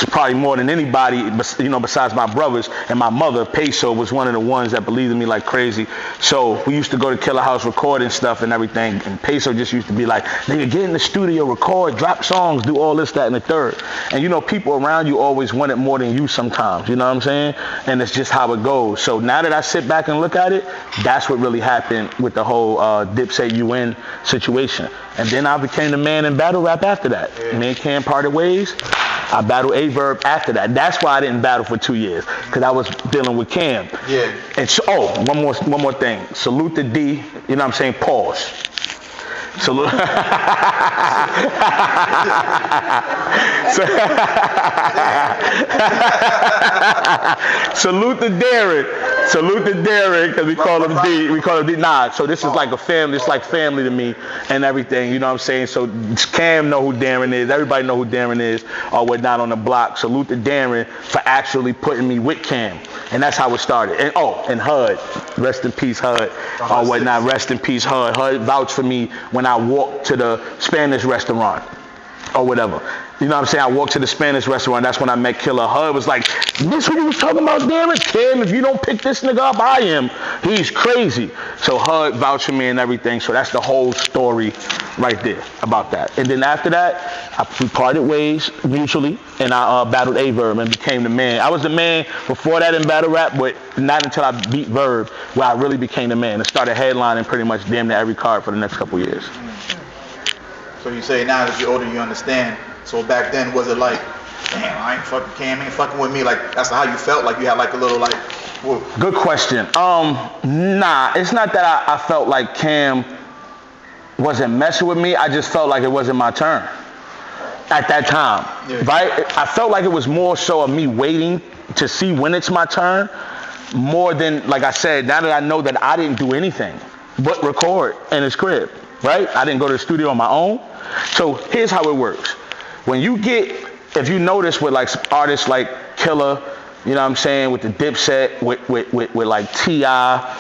S2: probably more than anybody, besides my brothers. And my mother, Peso, was one of the ones that believed in me like crazy. So we used to go to Killer House recording stuff and everything. And Peso just used to be like, nigga, get in the studio, record, drop songs, do all this, that, and the third. And people around you always want it more than you sometimes. You know what I'm saying? And it's just how it goes. So now that I sit back and look at it, that's what really happened with the whole Dipset UN situation. And then I became the man in battle rap after that. Me and Cam parted ways. I battled A-Verb after that. That's why I didn't battle for 2 years, because I was dealing with Cam.
S1: Yeah.
S2: And so, one more thing. Salute to D. You know what I'm saying? Pause. Salute. Salute to Darren. Salute to Derek, because we call him D. We call him D. Nah, so this is like a family. It's like family to me and everything. You know what I'm saying? So Cam know who Darren is. Everybody know who Darren is, or whatnot on the block. Salute to Darren for actually putting me with Cam. And that's how it started. And HUD. Rest in peace, HUD. Or whatnot. Rest in peace, HUD. HUD vouched for me when I walked to the Spanish restaurant. or whatever. You know what I'm saying? I walked to the Spanish restaurant. That's when I met Killer. Hud was like, this what you was talking about, damn it, Kim. If you don't pick this nigga up, I am. He's crazy. So Hud vouched for me and everything. So that's the whole story right there about that. And then after that, we parted ways mutually, and I battled A-Verb and became the man. I was the man before that in battle rap, but not until I beat Verb where I really became the man and started headlining pretty much damn near every card for the next couple years.
S1: So you say now that you're older, you understand. So back then, was it like, damn, I ain't fucking Cam, ain't fucking with me? Like, that's how you felt? Like you had like a little like, whoa.
S2: Good question. Nah, it's not that I felt like Cam wasn't messing with me. I just felt like it wasn't my turn at that time, right? I felt like it was more so of me waiting to see when it's my turn, more than, like I said, now that I know that I didn't do anything but record in his crib, right? I didn't go to the studio on my own. So here's how it works. When you get, if you notice with like artists like Killer, you know what I'm saying, with the Dipset, with like T.I.,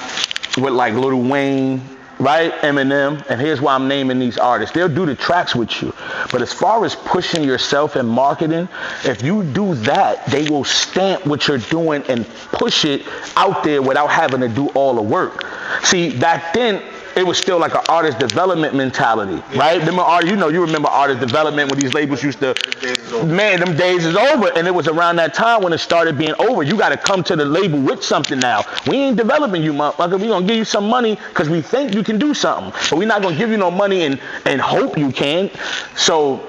S2: with like Lil Wayne, right, Eminem, and here's why I'm naming these artists. They'll do the tracks with you. But as far as pushing yourself and marketing, if you do that, they will stamp what you're doing and push it out there without having to do all the work. See, back then, it was still like an artist development mentality, right? You remember artist development when these labels used to, man, them days is over. And it was around that time when it started being over. You got to come to the label with something now. We ain't developing you, motherfucker. We going to give you some money because we think you can do something. But we're not going to give you no money and hope you can. So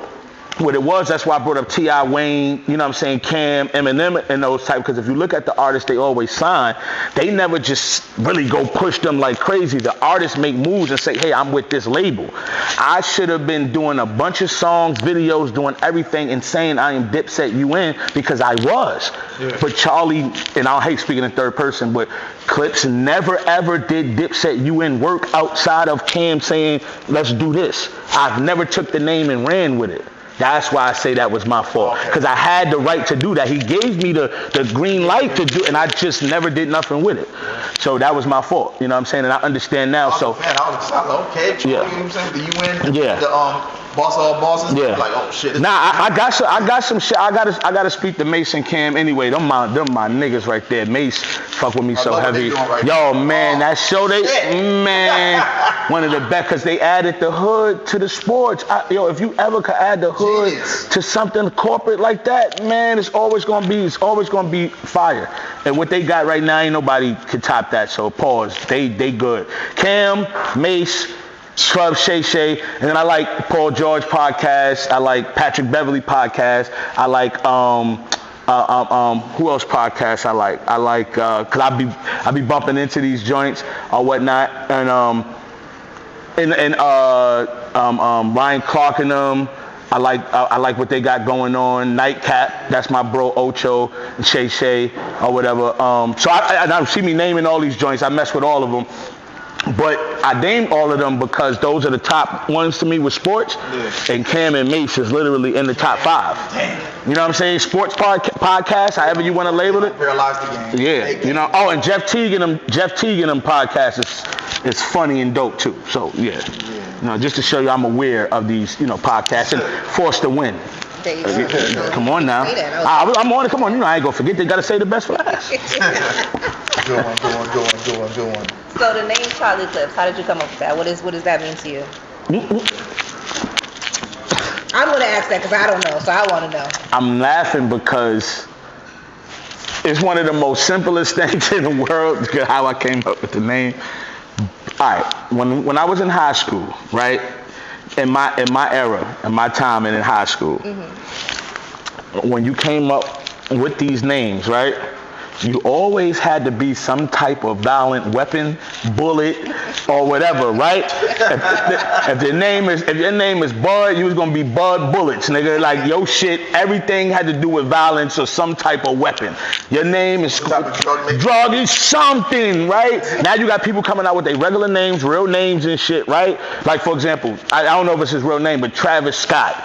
S2: what it was, that's why I brought up T.I., Wayne, you know what I'm saying, Cam, Eminem, and those type, because if you look at the artists they always sign, they never just really go push them like crazy. The artists make moves and say, hey, I'm with this label. I should have been doing a bunch of songs, videos, doing everything and saying I am Dipset UN because I was. Yeah. But Charlie, and I hate speaking in third person, but Clips never ever did Dipset UN work outside of Cam saying, let's do this. I've never took the name and ran with it. That's why I say that was my fault. Because I had the right to do that. He gave me the green light to do, and I just never did nothing with it. So that was my fault. You know what I'm saying? And I understand now. So
S1: man, I was like, okay, yeah. You know what I'm saying? The UN,
S2: yeah.
S1: The boss of all bosses.
S2: Yeah.
S1: Like, oh shit.
S2: Nah, I got some shit. I gotta speak to Mace and Cam anyway. Them my niggas right there. Mace fuck with me so heavy. Right yo, man, that show man, one of the best, because they added the hood to the sports. If you ever could add the hood to something corporate like that, man, it's always gonna be fire. And what they got right now, ain't nobody could top that. So pause. They good. Cam, Mace, Scrub, Shay, and then I like Paul George podcast. I like Patrick Beverly podcast. I like who else podcasts I like? I like cause I be bumping into these joints or whatnot, and Ryan Clark and them. I like what they got going on. Nightcap, that's my bro Ocho and Shay or whatever. So I see me naming all these joints. I mess with all of them. But I named all of them because those are the top ones to me with sports. Yeah. And Cam and Mace is literally in the top 5. Damn. You know what I'm saying? Sports podcast, however you want to label it.
S1: Paralyzed the game.
S2: Yeah. You know. Oh, and Jeff Teague and them podcast is funny and dope too. So yeah. You know, just to show you I'm aware of these, podcasts and forced to win. Come on now. I'm on it. Come on. I ain't gonna forget. They gotta say the best for last.
S1: Go on.
S3: So the name Charlie Clips, how did you come up with that? What does that mean to you? I'm gonna ask that because I don't know, so I want to know.
S2: I'm laughing because it's one of the most simplest things in the world. How I came up with the name. All right, when I was in high school, right? In my era, in my time and in high school, when you came up with these names, right? You always had to be some type of violent weapon, bullet, or whatever, right? If your name is Bud, you was gonna be Bud Bullets, nigga. Like your shit, everything had to do with violence or some type of weapon. Your name is drug is something, right? Now you got people coming out with their regular names, real names and shit, right? Like for example, I don't know if it's his real name, but Travis Scott.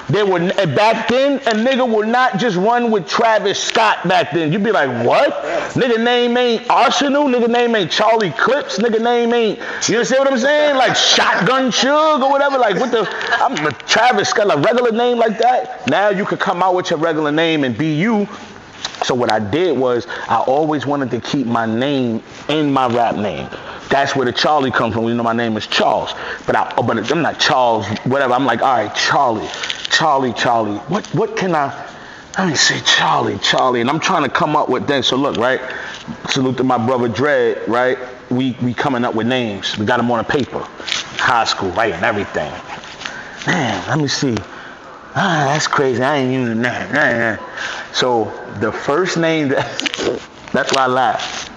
S2: Back then, a nigga would not just run with Travis Scott back then. You'd be like, what? Nigga name ain't Arsenal, nigga name ain't Charlie Clips, nigga name ain't, you understand what I'm saying? Like Shotgun Suge or whatever. Like what the, I'm a Travis Scott, a regular name like that. Now you could come out with your regular name and be you. So what I did was I always wanted to keep my name in my rap name. That's where the Charlie comes from. You know, my name is Charles, but I'm not Charles, whatever. I'm like, all right, Charlie. What can let me say Charlie, and I'm trying to come up with things. So look, right? Salute to my brother Dread, right? We coming up with names. We got them on a paper. High school, writing everything. Man, let me see. That's crazy. I ain't using that. So the first name that's why I laugh.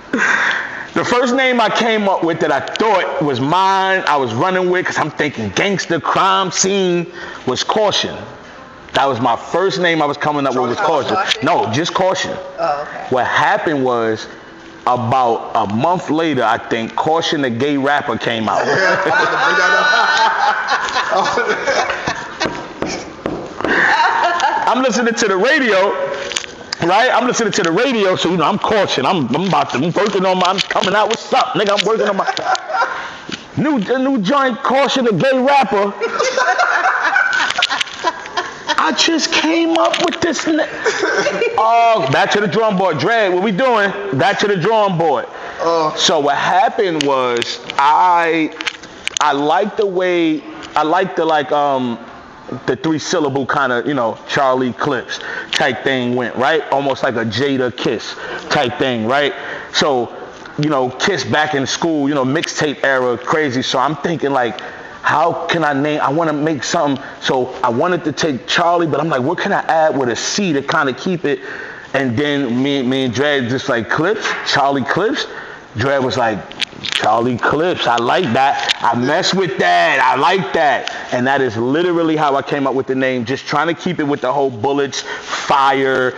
S2: The first name I came up with that I thought was mine, I was running with, because I'm thinking gangster crime scene, was Caution. That was my first name I was coming up with, was Caution. No, just Caution.
S3: Oh, okay.
S2: What happened was, about a month later, I think, Caution the Gay Rapper came out. I'm listening to the radio, right? I'm listening to the radio, so you know I'm Caution. I'm working on I'm coming out with something, nigga. I'm working on my new joint, Caution the Gay Rapper. I just came up with this. Oh, back to the drawing board. Dread, what we doing? Back to the drawing board. So what happened was I liked the way the 3-syllable kind of, you know, Charlie Clips type thing went, right? Almost like a Jada Kiss type thing, right? So, you know, Kiss back in school, you know, mixtape era, crazy. So I'm thinking like, how can I name, I want to make something. So I wanted to take Charlie, but I'm like, what can I add with a C to kind of keep it? And then me and Dred just like, Clips, Charlie Clips. Dred was like, Charlie Clips, I like that. I mess with that. I like that. And that is literally how I came up with the name, just trying to keep it with the whole bullets, fire,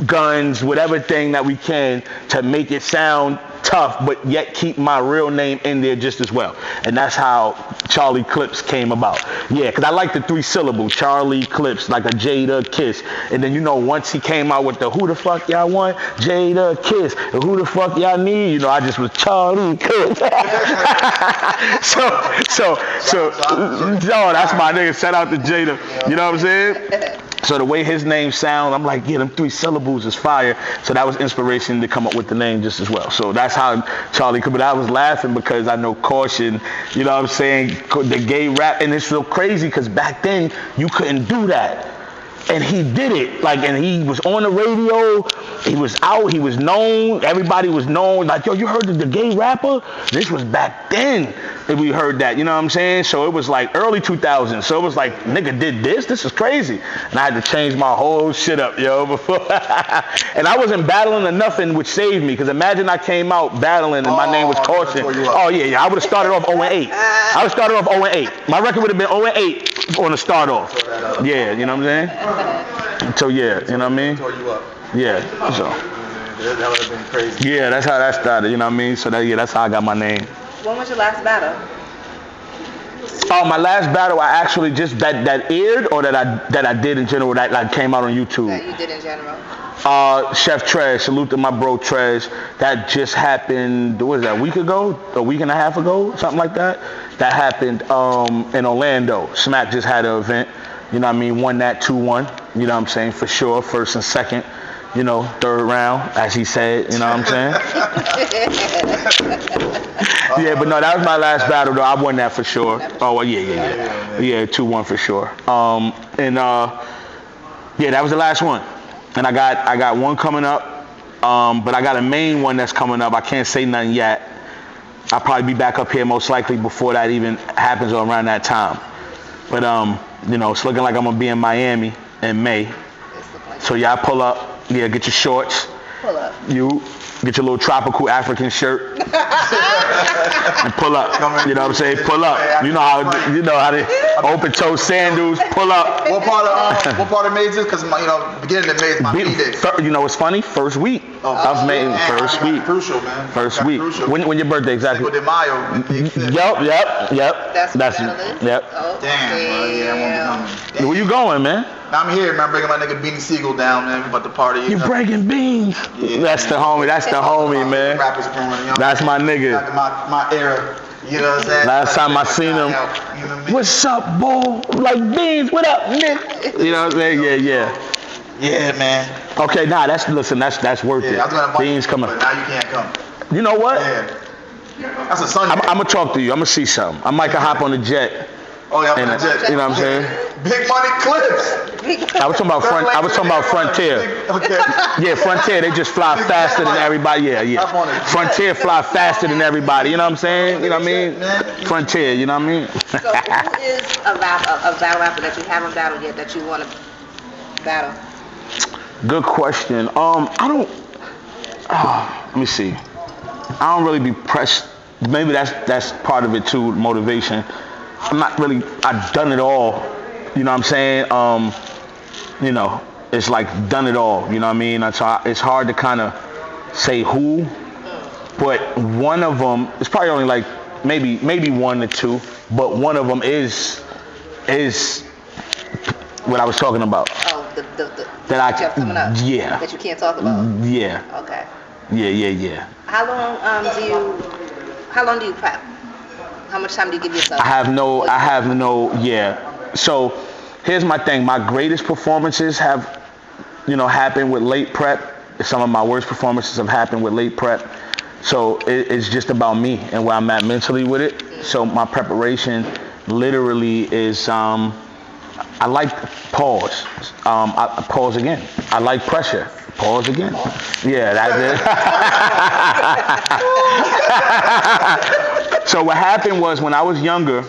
S2: guns, whatever thing that we can to make it sound tough, but yet keep my real name in there just as well. And that's how Charlie Clips came about. Yeah, because I like the 3-syllable, Charlie Clips, like a Jada Kiss. And then, you know, once he came out with the who the fuck y'all want? Jada Kiss. And who the fuck y'all need? You know, I just was Charlie Clips. so, that's my nigga. Shout out to Jada. You know what I'm saying? So the way his name sounds, I'm like, yeah, them 3 syllables is fire. So that was inspiration to come up with the name just as well. So that's how Charlie could. But I was laughing because I know Caution, you know what I'm saying, the gay rap. And it's so crazy because back then you couldn't do that. And he did it, like, and he was on the radio, he was out, he was known, everybody was known, like, yo, you heard the gay rapper? This was back then that we heard that, you know what I'm saying? So it was like early 2000s, so it was like, nigga did this is crazy. And I had to change my whole shit up, yo, before. And I wasn't battling or nothing, which saved me, because imagine I came out battling and my name was Caution. Oh, yeah, I would have started off 0-8. I would have started off 0-8. My record would have been 0-8 on the start off. Yeah, you know what I'm saying? So yeah, you know what I mean? Tore you up. Yeah. So. That would have been crazy. Yeah, that's how that started. You know what I mean? So that's how I got my name.
S3: When was your last battle?
S2: Oh, my last battle, I actually just that aired, or that I did in general, that like came out on YouTube.
S3: That you did in general.
S2: Chef Trez, salute to my bro Trez. That just happened. What was that? A week ago? A week and a half ago? Something like that. That happened in Orlando. Smack just had an event. You know what I mean? Won that 2-1. You know what I'm saying? For sure. First and second. You know, third round, as he said. You know what I'm saying? Yeah, but no, that was my last battle, though. I won that for sure. Oh, well, yeah, 2-1 for sure. Yeah, that was the last one. And I got one coming up, but I got a main one that's coming up. I can't say nothing yet. I'll probably be back up here most likely before that even happens or around that time. But you know, it's looking like I'm gonna be in Miami in May. So y'all pull up. Yeah, get your shorts.
S3: Pull up. up?
S2: You get your little tropical African shirt and pull up. You know what I'm saying? Pull up. You know how they open toe sandals. Pull up.
S1: What part of Mays is? Because beginning of Mays my B-day.
S2: You know what's funny? First week. I was made first week.
S1: Crucial, man.
S2: First week. When your birthday exactly?
S1: Cinco de Mayo.
S2: Yep.
S3: That's
S2: yep.
S3: Oh,
S1: damn. Yeah,
S2: Where you going, man?
S1: I'm here, man. Bringing my nigga Beanie Siegel down, man. We about to party.
S2: You breaking beans?
S1: Yeah,
S2: that's the homie. That's the homie, man.
S1: Rappers growing,
S2: That's my nigga.
S1: Back in my era. You know what I'm saying?
S2: Last time I seen him, what's up, boy? Like beans, what up, nigga? You know what I'm saying? Yeah.
S1: Yeah, man.
S2: Okay, that's worth it.
S1: I was gonna
S2: Beans coming.
S1: But now you can't come.
S2: You know what?
S1: Yeah. That's a Sunday.
S2: I'm gonna talk to you. I'm gonna see something. I might can hop on the jet.
S1: Oh yeah,
S2: You know what I'm saying?
S1: Big money clips.
S2: I was talking about Frontier.
S1: Okay.
S2: Yeah, Frontier. They just fly faster than everybody. Yeah. Frontier fly faster than everybody. You know what I'm saying? You know what I mean? Frontier. You know what I mean?
S3: So who is a battle rapper that you haven't battled yet that you want to battle?
S2: Good question. Let me see. I don't really be pressed. Maybe that's part of it too, motivation. I'm not really, I've done it all. You know what I'm saying? It's like done it all. You know what I mean? It's hard to kind of say who, but one of them, it's probably only like maybe one or two, but one of them is what I was talking about.
S3: Oh, the
S2: that
S3: you have coming up.
S2: Yeah.
S3: That you can't talk about.
S2: Yeah.
S3: Okay.
S2: Yeah.
S3: How long do you prep? How much time do you give yourself?
S2: I have no. So here's my thing. My greatest performances have, happened with late prep. Some of my worst performances have happened with late prep. So it's just about me and where I'm at mentally with it. So my preparation literally is, I like pause. I pause again. I like pressure. Pause again. Yeah, that's it. So what happened was when I was younger,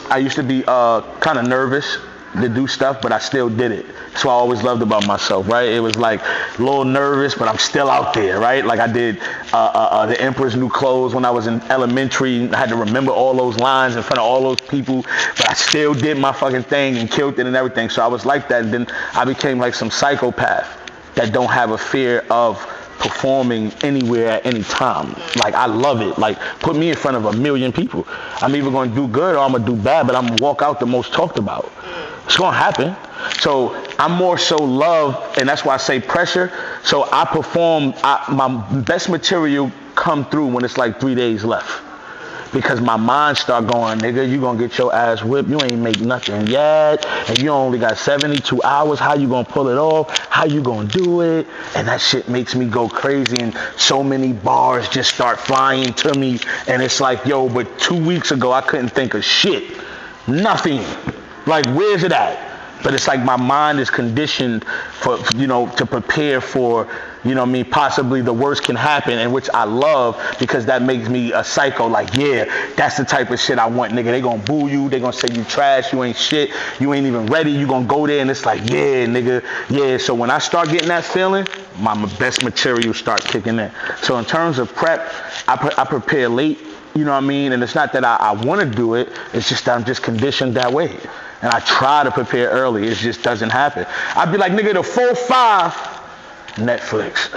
S2: I used to be kind of nervous to do stuff, but I still did it. That's what I always loved about myself, right? It was like a little nervous, but I'm still out there, right? Like I did The Emperor's New Clothes when I was in elementary. I had to remember all those lines in front of all those people, but I still did my fucking thing and killed it and everything. So I was like that, and then I became like some psychopath that don't have a fear of performing anywhere at any time. Like I love it. Like put me in front of 1 million people. I'm either going to do good or I'm going to do bad, but I'm going to walk out the most talked about. It's going to happen. So I'm more so love, and that's why I say pressure. So I perform, my best material come through when it's like 3 days left. Because my mind start going, nigga, you gonna get your ass whipped. You ain't make nothing yet. And you only got 72 hours. How you gonna pull it off? How you gonna do it? And that shit makes me go crazy. And so many bars just start flying to me. And it's like, yo, but 2 weeks ago, I couldn't think of shit. Nothing. Like, where's it at? But it's like my mind is conditioned for, to prepare for, possibly the worst can happen, and which I love because that makes me a psycho. Like, yeah, that's the type of shit I want, nigga. They gonna boo you. They gonna say you trash. You ain't shit. You ain't even ready. You gonna go there, and it's like, yeah, nigga, yeah. So when I start getting that feeling, my best material start kicking in. So in terms of prep, I prepare late. You know what I mean? And it's not that I want to do it. It's just that I'm just conditioned that way. And I try to prepare early. It just doesn't happen. I'd be like, nigga, the 4-5, Netflix.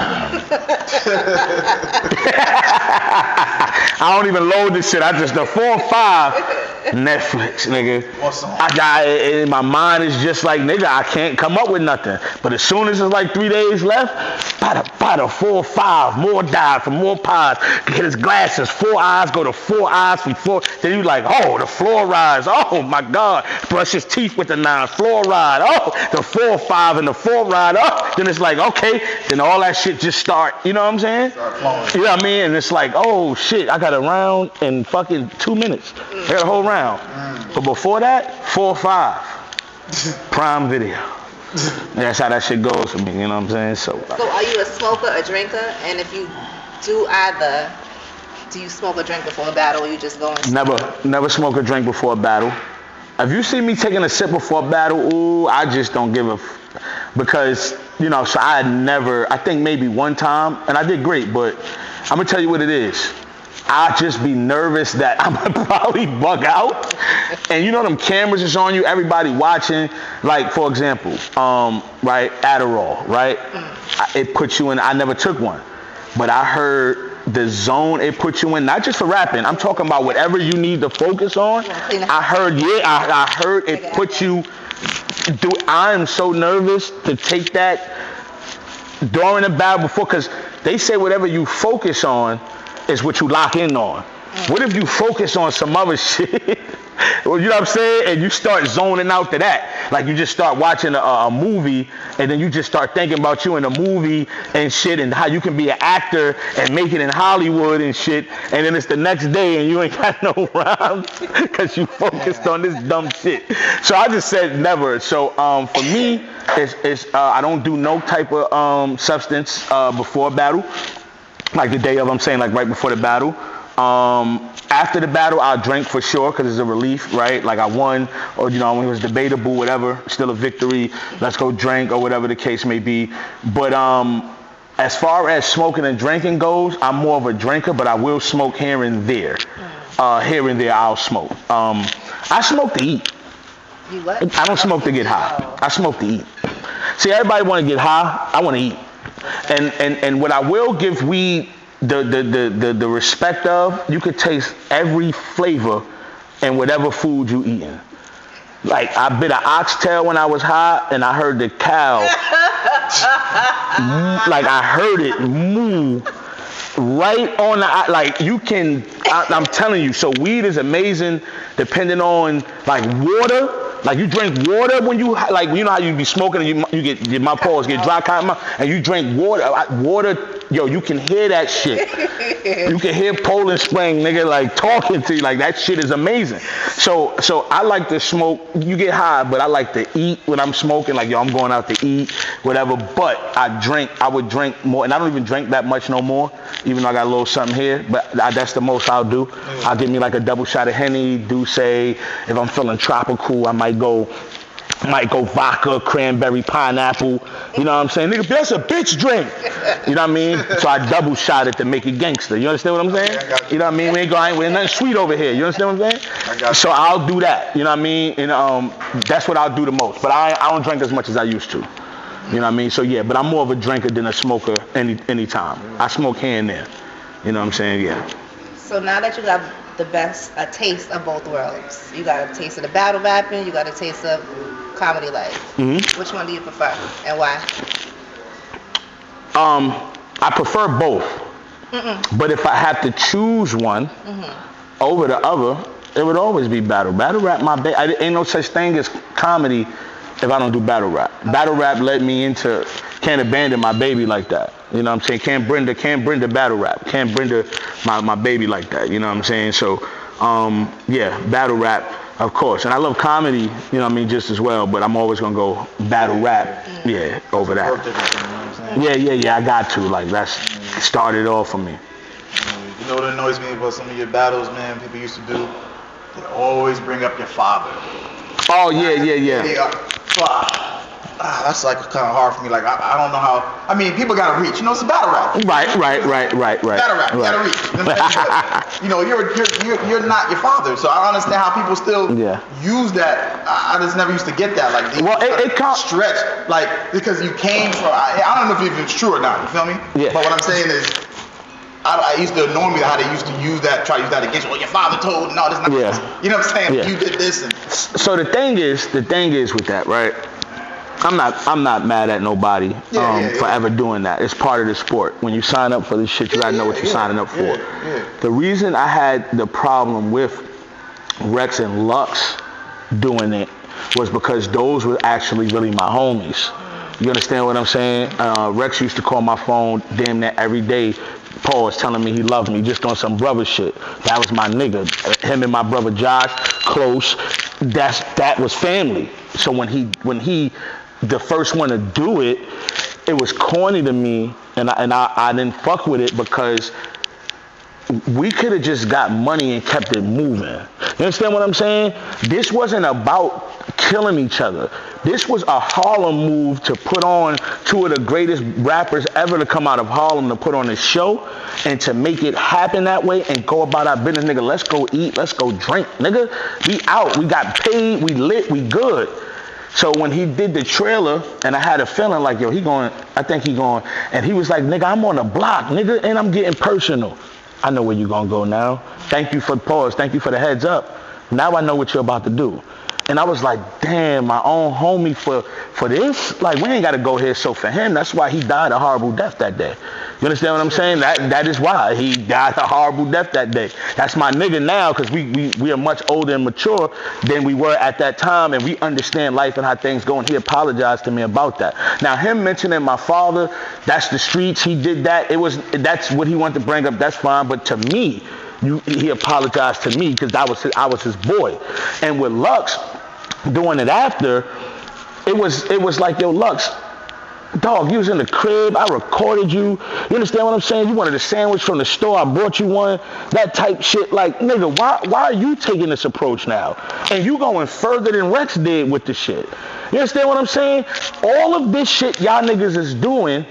S2: I don't even load this shit. I just, the 4-5, Netflix, nigga. In my mind is just like, nigga, I can't come up with nothing. But as soon as it's like 3 days left, by the 4-5, more dive for more pies. Get his glasses, 4 eyes, go to 4 eyes from 4. Then you like, oh, the fluorides. Oh my God. Brush his teeth with the 9 fluoride. Oh, the 4-5 and the 4-ride. Oh, then it's like, okay. Then all that shit just start, you know what I'm saying? You know what I mean? And it's like, oh shit, I got a round in fucking 2 minutes. I got a whole round. But before that, 4-5. Prime Video. That's how that shit goes for me, you know what I'm saying? So
S3: are you a smoker, a drinker? And if you do either, do you smoke or drink before a battle, or you just go and
S2: Never smoke or drink before a battle. If you see me taking a sip before a battle, ooh, I just don't give a because you know, so I had never, I think maybe one time, and I did great, but I'm gonna tell you what it is. I'd just be nervous that I'm gonna probably bug out. And you know them cameras is on you, everybody watching. Like, for example, right, Adderall, right? It puts you in, I never took one. But I heard the zone it puts you in, not just for rapping, I'm talking about whatever you need to focus on. I heard, I heard it puts you, I am so nervous to take that during the battle before, because they say whatever you focus on is what you lock in on. What if you focus on some other shit? Well, you know what I'm saying? And you start zoning out to that. Like you just start watching a movie and then you just start thinking about you in the movie and shit and how you can be an actor and make it in Hollywood and shit. And then it's the next day and you ain't got no rhymes because you focused on this dumb shit. So I just said never. So for me, it's I don't do no type of substance before battle. Like the day of, I'm saying, like right before the battle. After the battle, I'll drink for sure because it's a relief, right? Like I won, or you know, when it was debatable, whatever, still a victory. Let's go drink, or whatever the case may be. But as far as smoking and drinking goes, I'm more of a drinker, but I will smoke here and there. Here and there, I'll smoke. I smoke to eat.
S3: You what?
S2: I don't smoke to get high. I smoke to eat. See, everybody want to get high. I want to eat. And what I will give weed the respect of, you could taste every flavor in whatever food you eating. Like I bit an oxtail when I was high, and I heard the cow, like I heard it moo right on the, like you can, I'm telling you. So weed is amazing, depending on like water. Like you drink water when you, like you know how you be smoking and you get your mouth pores get dry cotton mouth, and you drink water. Water, yo, you can hear that shit. You can hear Poland Spring, nigga, like talking to you. Like that shit is amazing. So I like to smoke. You get high, but I like to eat when I'm smoking. Like yo, I'm going out to eat, whatever. But I would drink more, and I don't even drink that much no more. Even though I got a little something here, but that's the most I'll do. I'll give me like a double shot of Henny, Douce. If I'm feeling tropical, I might go vodka, cranberry, pineapple. You know what I'm saying? Nigga, that's a bitch drink. You know what I mean? So I double shot it to make it gangster. You understand what I'm saying? You know what I mean? We ain't nothing sweet over here. You understand what I'm saying? So I'll do that. You know what I mean? And that's what I'll do the most. But I don't drink as much as I used to. You know what I mean? So yeah, but I'm more of a drinker than a smoker any time. I smoke here and there. You know what I'm saying? Yeah.
S3: So now that you got a taste of both worlds, you got a taste of the battle rapping, you got a taste of comedy life. Mm-hmm. Which one do you prefer and why?
S2: I prefer both. But if I have to choose one over the other, it would always be battle. Battle rap, ain't no such thing as comedy if I don't do battle rap. Battle rap led me into, can't abandon my baby like that. You know what I'm saying? Can't bring the battle rap. Can't bring my baby like that. You know what I'm saying? So, yeah, battle rap, of course. And I love comedy, you know what I mean, just as well. But I'm always gonna go battle rap, yeah, over that. Yeah, I got to. Like, that's started off for me.
S1: You know what annoys me about some of your battles, man, people used to do? They always bring up your father.
S2: Oh, yeah.
S1: That's like kind of hard for me. Like I don't know how. I mean, people gotta reach. You know, it's a battle rap.
S2: Right.
S1: Battle rap. You gotta reach. You know, you're not your father. So I don't understand how people still use that. I just never used to get that. Like it can't stretch. Like because you came from. I don't know if it's true or not. You feel me? Yeah. But what I'm saying is. I used to annoy me how they used to use that, try to use that against you. Well, your father told and all this. You know what I'm saying? Yeah. You did this. So
S2: the thing is with that, right? I'm not mad at nobody for ever doing that. It's part of the sport. When you sign up for this shit, you gotta know what you're signing up for. The reason I had the problem with Rex and Lux doing it was because those were actually really my homies. You understand what I'm saying? Rex used to call my phone damn near every day. Paul was telling me he loved me just on some brother shit. That was my nigga. Him and my brother Josh, close. That was family. So when he the first one to do it, it was corny to me, and I didn't fuck with it because we could have just got money and kept it moving. You understand what I'm saying? This wasn't about killing each other. This was a Harlem move to put on two of the greatest rappers ever to come out of Harlem to put on a show and to make it happen that way and go about our business, nigga. Let's go eat, let's go drink, nigga. We out, we got paid, we lit, we good. So when he did the trailer, and I had a feeling like, yo, I think he going, and he was like, nigga, I'm on the block, nigga, and I'm getting personal. I know where you gonna go now. Thank you for the pause, thank you for the heads up. Now I know what you're about to do. And I was like, damn, my own homie for this? Like, we ain't got to go here. So for him, that's why he died a horrible death that day. You understand what I'm saying? That is why he died a horrible death that day. That's my nigga now, because we are much older and mature than we were at that time, and we understand life and how things go, and he apologized to me about that. Now, him mentioning my father, that's the streets, he did that. That's what he wanted to bring up, that's fine. But to me, he apologized to me because I was his boy. And with Lux doing it after, it was like, yo, Lux, dog, you was in the crib, I recorded you. You understand what I'm saying? You wanted a sandwich from the store, I brought you one. That type shit. Like, nigga, why are you taking this approach now? And you going further than Rex did with the shit. You understand what I'm saying? All of this shit y'all niggas is doing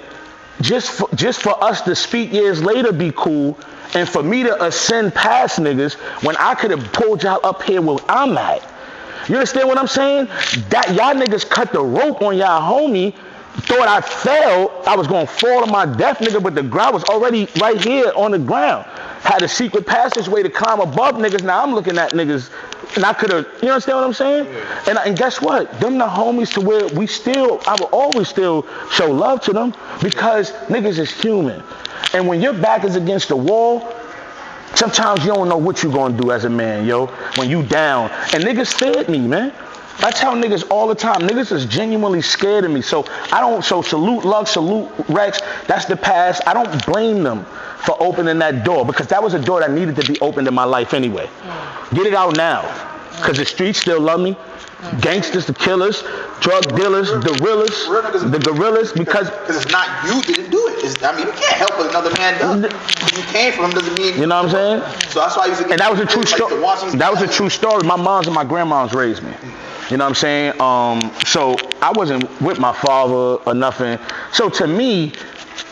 S2: just for us to speak years later be cool, and for me to ascend past niggas when I could have pulled y'all up here where I'm at. You understand what I'm saying? That y'all niggas cut the rope on y'all homie, thought I fell, I was gonna fall to my death, nigga, but the ground was already right here on the ground. Had a secret passageway to climb above niggas. Now I'm looking at niggas, and I could have, you understand what I'm saying? Yeah. And guess what? Them the homies to where I will always still show love to them, because niggas is human. And when your back is against the wall, sometimes you don't know what you're gonna do as a man, yo, when you down. And niggas scared me, man. I tell niggas all the time, niggas is genuinely scared of me. So salute Lux, salute Rex, that's the past. I don't blame them for opening that door, because that was a door that needed to be opened in my life anyway. Get it out now, because the streets still love me. Gangsters, the killers, drug dealers, the gorillas, because
S1: it's not you didn't do it. You can't help what another man does. You came from him doesn't mean.
S2: You know what I'm saying?
S1: So that's why I used to get.
S2: And that was a true story. That was a true story. My moms and my grandmoms raised me. You know what I'm saying? So I wasn't with my father or nothing. So to me,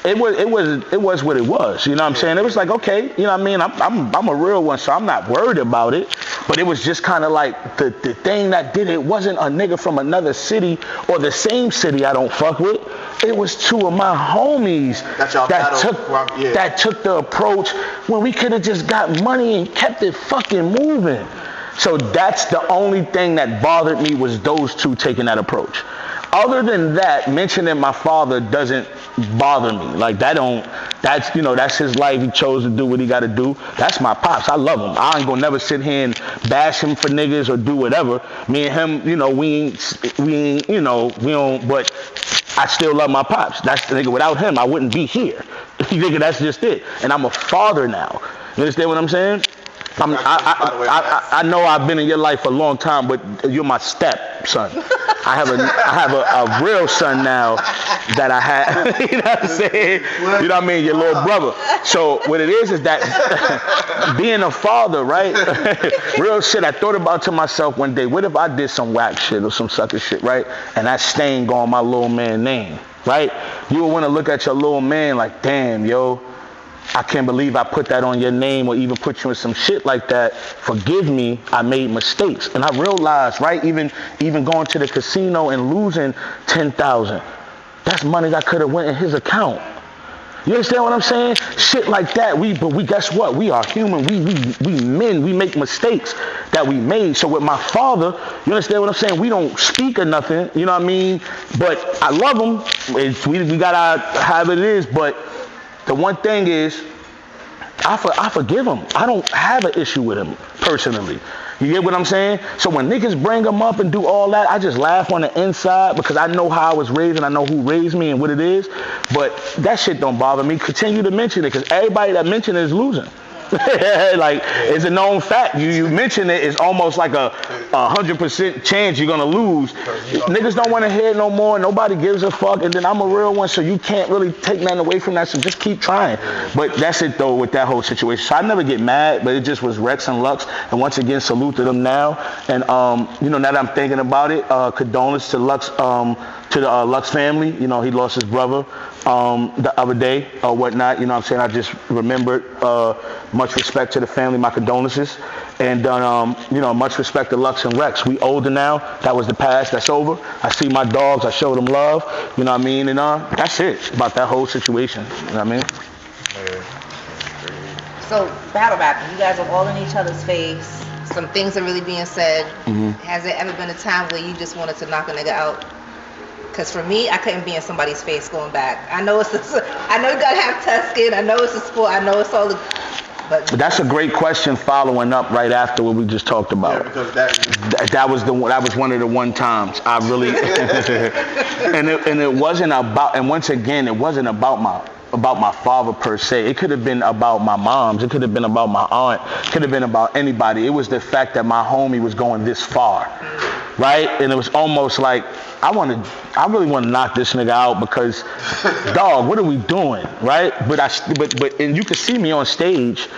S2: it was what it was. You know what I'm saying? It was like, okay, you know what I mean? I'm a real one, so I'm not worried about it. But it was just kind of like the thing that did it wasn't a nigga from another city or the same city I don't fuck with. It was two of my homies that took the approach when we could have just got money and kept it fucking moving. So that's the only thing that bothered me, was those two taking that approach. Other than that, mentioning my father doesn't bother me. Like, that's his life. He chose to do what he got to do. That's my pops. I love him. I ain't gonna never sit here and bash him for niggas or do whatever. Me and him, we don't, but I still love my pops. That's the nigga. Without him, I wouldn't be here. Nigga, that's just it. And I'm a father now. You understand what I'm saying? I know I've been in your life for a long time, but you're my stepson. I have a real son now that I have. You know what I'm saying? You know what I mean? Your little brother. So what it is that being a father, right? Real shit. I thought about to myself one day, what if I did some whack shit or some sucker shit, right? And that stain go on my little man name, right? You would want to look at your little man like, damn, yo, I can't believe I put that on your name or even put you in some shit like that. Forgive me, I made mistakes. And I realized, right, even going to the casino and losing $10,000, that's money that could have went in his account. You understand what I'm saying? Shit like that. But we guess what? We are human. We men. We make mistakes that we made. So with my father, you understand what I'm saying? We don't speak or nothing. You know what I mean? But I love him. We gotta have it is. But the one thing is, I forgive him. I don't have an issue with him personally. You get what I'm saying? So when niggas bring him up and do all that, I just laugh on the inside because I know how I was raised and I know who raised me and what it is. But that shit don't bother me. Continue to mention it because everybody that mentions it is losing. Like, it's a known fact. You mention it, it's almost like a 100% chance you're gonna lose. Niggas don't want to hear it no more. Nobody gives a fuck. And then I'm a real one, so you can't really take nothing away from that. So just keep trying. But that's it though with that whole situation. So I never get mad, but it just was Rex and Lux. And once again, salute to them now. And you know, now that I'm thinking about it, condolence to Lux, to the Lux family. You know, he lost his brother the other day or whatnot. You know what I'm saying? I just remembered. Much respect to the family, my condolences. And you know, much respect to Lux and Rex. We older now. That was the past. That's over. I see my dogs. I show them love. You know what I mean? And that's it about that whole situation. You know what I mean?
S3: So, battle rapping. You guys are all in each other's face. Some things are really being said. Has there ever been a time where you just wanted to knock a nigga out? Because for me, I couldn't be in somebody's face going back. I know I know you gotta have tough skin. I know it's a sport. I know it's all the. But
S2: that's a great question. Following up right after what we just talked about.
S1: Yeah, because
S2: that was one of the one times I really. and it wasn't about. And once again, it wasn't about my father per se. It could have been about my mom's. It could have been about my aunt. It could have been about anybody. It was the fact that my homie was going this far, right? And it was almost like I really want to knock this nigga out because, dog, what are we doing, right? But and you can see me on stage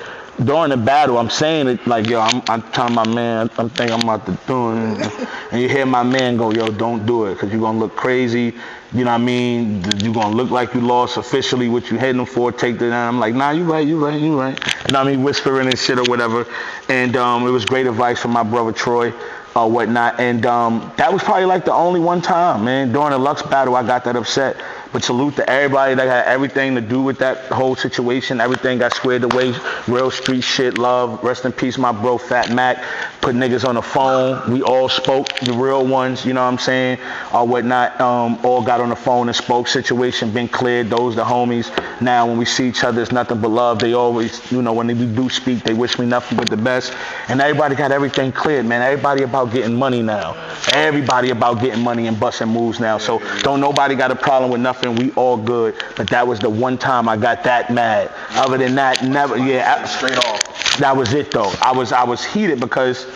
S2: during the battle. I'm saying it like, yo, I'm telling my man, I'm thinking I'm about to do it. And you hear my man go, yo, don't do it because you're going to look crazy. You know what I mean? You're going to look like you lost officially what you hitting him for. Take the I'm like, nah, you right. You know what I mean? Whispering and shit or whatever. And it was great advice from my brother Troy. Or whatnot, and that was probably like the only one time, man. During the Lux battle, I got that upset. But salute to everybody that had everything to do with that whole situation. Everything got squared away. Real street shit, love. Rest in peace, my bro, Fat Mac. Put niggas on the phone. We all spoke, the real ones, you know what I'm saying, or whatnot. All got on the phone and spoke. Situation been cleared. Those the homies. Now when we see each other, it's nothing but love. They always, you know, when we do speak, they wish me nothing but the best. And everybody got everything cleared, man. Everybody about getting money now. Everybody about getting money and busting moves now. So don't nobody got a problem with nothing. We all good. But that was the one time I got that mad. Other than that, never. Yeah,
S1: straight off.
S2: That was it though. I was heated because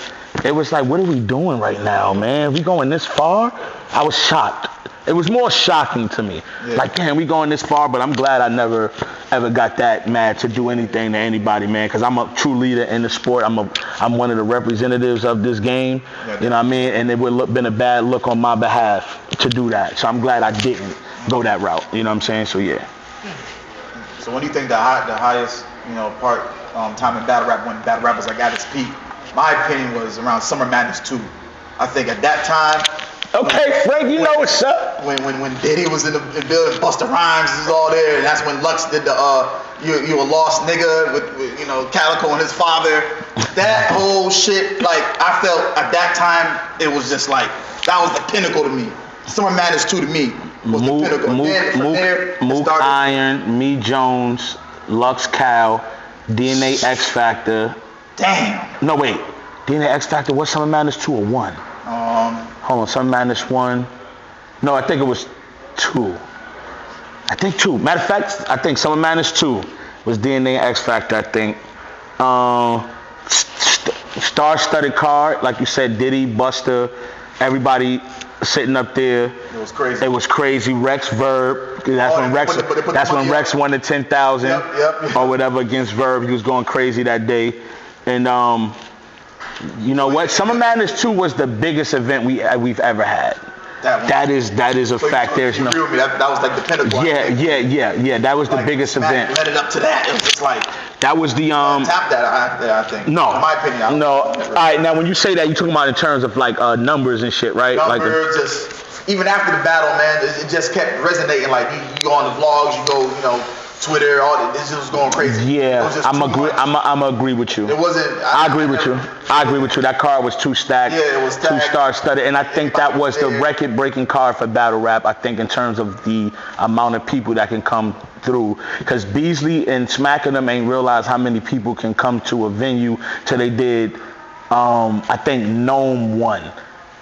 S2: it was like, what are we doing right now, man? We going this far? I was shocked. It was more shocking to me. Yeah. Like, damn, we going this far, but I'm glad I never ever got that mad to do anything to anybody, man, because I'm a true leader in the sport. I'm one of the representatives of this game, you know what I mean? And it would have been a bad look on my behalf to do that. So I'm glad I didn't go that route, you know what I'm saying? So, yeah.
S1: So when do you think the highest, you know, time in battle rap, when battle rap was like at its peak, my opinion was around Summer Madness 2. I think at that time,
S2: okay, Frank, you know what's up.
S1: When Diddy was in the building, Busta Rhymes was all there, and that's when Lux did the you a lost nigga with you know Calico and his father. That whole shit, like I felt at that time, it was just like that was the pinnacle to me. Summer Madness 2 to me was the pinnacle.
S2: Mook Iron, Me Jones, Lux Cal, DNA X Factor.
S1: Damn.
S2: No wait, DNA X Factor. What's Summer Madness 2 or 1? Hold on, Summer Madness 1. No, I think it was 2. I think 2. Matter of fact, I think Summer Madness 2 was DNA X Factor, I think. Star-studded card, like you said, Diddy, Busta, everybody sitting up there.
S1: It was crazy.
S2: It was crazy. Rex Verb. That's when Rex won the 10,000 or whatever against Verb. He was going crazy that day. And you know what? Summer Madness 2 was the biggest event we've ever had. That is a fact. There's no.
S1: That was like the pinnacle.
S2: Yeah. That was the biggest event.
S1: Led it up to that. It was just like.
S2: That was the
S1: Tap that. I think.
S2: No.
S1: In my opinion.
S2: No. All right. Now, when you say that, you're talking about in terms of like numbers and shit, right?
S1: Numbers, just even after the battle, man, it just kept resonating. Like you go on the vlogs, you go, you know. Twitter, all that, this was going crazy.
S2: Yeah, I'm agree with you.
S1: It wasn't.
S2: I agree with you. That card was too stacked.
S1: Yeah, it was stacked.
S2: 2 star studded, and I think that was the record-breaking card for battle rap. I think in terms of the amount of people that can come through, because Beasley and Smacking them ain't realized how many people can come to a venue till they did. I think Gnome won,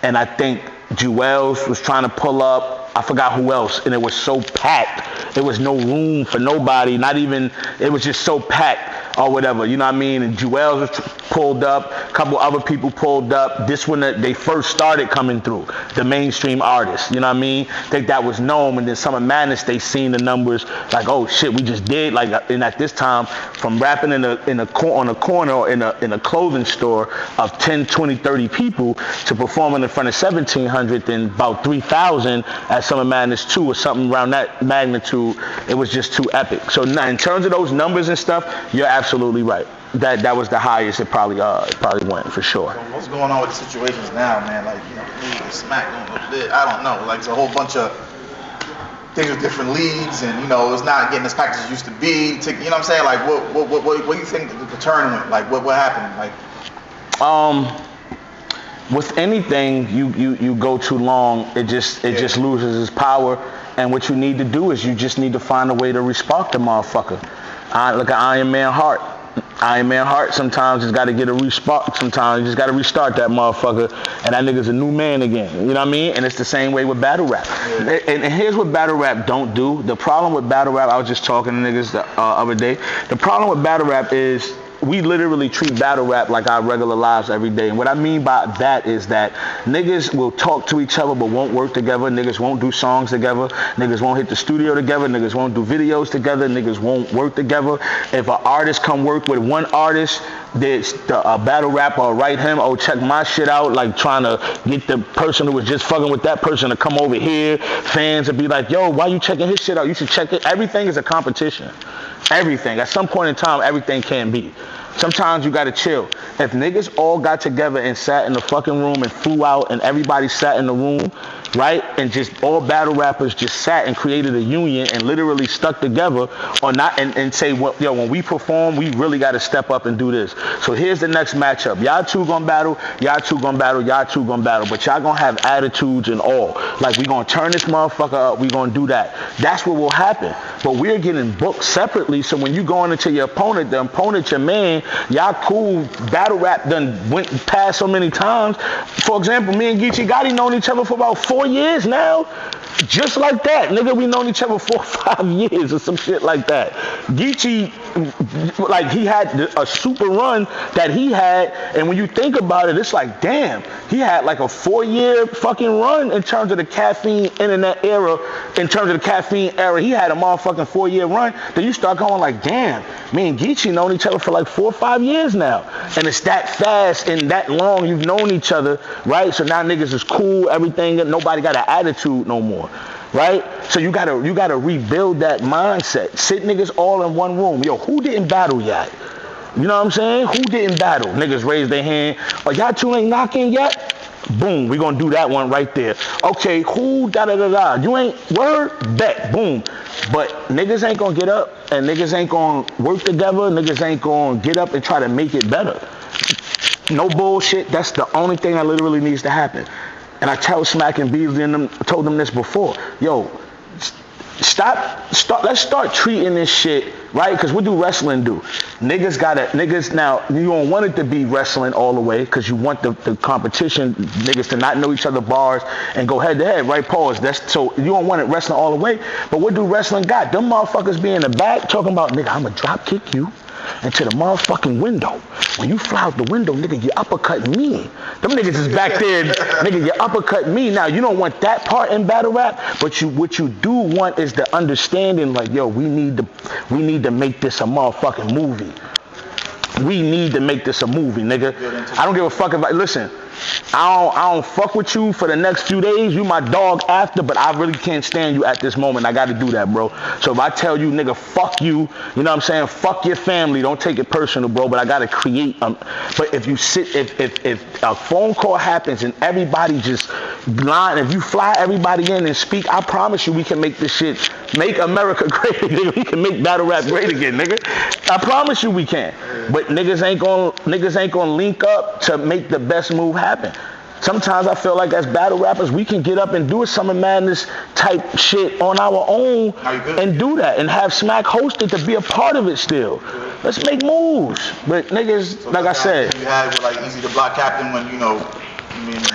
S2: and I think Jewels was trying to pull up. I forgot who else, and it was so packed. There was no room for nobody, not even, it was just so packed. or whatever, you know what I mean? And Jewels was pulled up, a couple other people pulled up. This when they first started coming through, the mainstream artists, you know what I mean? I think that was known, and then Summer Madness, they seen the numbers, like, oh shit, we just did, like, and at this time, from rapping on a corner or in a clothing store of 10, 20, 30 people to performing in front of 1,700 and about 3,000 at Summer Madness 2 or something around that magnitude, it was just too epic. So now, in terms of those numbers and stuff, you're absolutely right. That was the highest it probably went, for sure.
S1: So what's going on with the situations now, man? Like, you know, league and smack going a bit. I don't know. Like, it's a whole bunch of things with different leagues, and you know, it's not getting as packed as it used to be. You know what I'm saying? Like, what do you think the turn went? Like, what happened? Like,
S2: with anything, you go too long, it just loses its power. And what you need to do is you just need to find a way to respark the motherfucker. Look at Iron Man Heart. Iron Man Heart sometimes just got to get a respark. Sometimes you just got to restart that motherfucker, and that nigga's a new man again. You know what I mean? And it's the same way with battle rap. Yeah. And here's what battle rap don't do. The problem with battle rap, I was just talking to niggas the other day. The problem with battle rap is we literally treat battle rap like our regular lives every day. And what I mean by that is that niggas will talk to each other but won't work together. Niggas won't do songs together. Niggas won't hit the studio together. Niggas won't do videos together. Niggas won't work together. If an artist come work with one artist, a battle rapper will write him, oh, check my shit out, like trying to get the person who was just fucking with that person to come over here. Fans will be like, yo, why you checking his shit out? You should check it. Everything is a competition. Everything. At some point in time, everything can be. Sometimes you gotta chill. If niggas all got together and sat in the fucking room and flew out and everybody sat in the room, right? And just all battle rappers just sat and created a union and literally stuck together or not and say, well, yo, when we perform, we really gotta step up and do this. So here's the next matchup. Y'all two gonna battle, y'all two gonna battle, y'all two gonna battle, but y'all gonna have attitudes and all. Like, we gonna turn this motherfucker up, we gonna do that. That's what will happen. But we're getting booked separately, so when you going into your opponent, the opponent, your man, y'all cool, battle rap done went past so many times. For example, me and Geechee Gotti known each other for about 4 years now. Just like that. Nigga, we known each other 4 or 5 years or some shit like that. Geechee, like, he had a super run that he had, and when you think about it, it's like, damn, he had like a 4-year fucking run in terms of the caffeine internet era. In terms of the caffeine era, he had a motherfucking 4-year run. Then you start going like, damn, me and Geechee known each other for like 4 or 5 years now. And it's that fast and that long you've known each other, right? So now niggas is cool, everything, nobody got an attitude no more. Right? So you gotta rebuild that mindset. Sit niggas all in one room. Yo, who didn't battle yet? You know what I'm saying? Who didn't battle? Niggas raise their hand. Oh, y'all two ain't knocking yet? Boom, we gonna do that one right there. Okay, who da-da-da-da? You ain't word? Bet, boom. But niggas ain't gonna get up and niggas ain't gonna work together. Niggas ain't gonna get up and try to make it better. No bullshit. That's the only thing that literally needs to happen. And I tell Smack and Beasley and them, told them this before. Yo, let's start treating this shit, right? Because what do wrestling do? Niggas now, you don't want it to be wrestling all the way because you want the competition, niggas to not know each other bars and go head to head, right? Pause. So you don't want it wrestling all the way. But what do wrestling got? Them motherfuckers be in the back talking about, nigga, I'ma drop kick you into the motherfucking window. When you fly out the window, nigga, you uppercut me. Them niggas is back there, nigga, you uppercut me. Now, you don't want that part in battle rap, but what you do want is the understanding, like, yo, we need to make this a motherfucking movie. We need to make this a movie, nigga. I don't give a fuck listen, I don't fuck with you for the next few days. You my dog after, but I really can't stand you at this moment. I got to do that, bro. So if I tell you, nigga, fuck you, you know what I'm saying? Fuck your family. Don't take it personal, bro. But I got to create. But if you if a phone call happens and everybody just blind, if you fly everybody in and speak, I promise you we can make this shit, make America great again. We can make battle rap great again, nigga. I promise you we can. But niggas ain't gonna link up to make the best move happen. Sometimes I feel like as battle rappers, we can get up and do a Summer Madness type shit on our own and do that and have Smack hosted to be a part of it still. Let's make moves. But niggas, so like I said.
S1: You had with like Easy the Block Captain when, you know,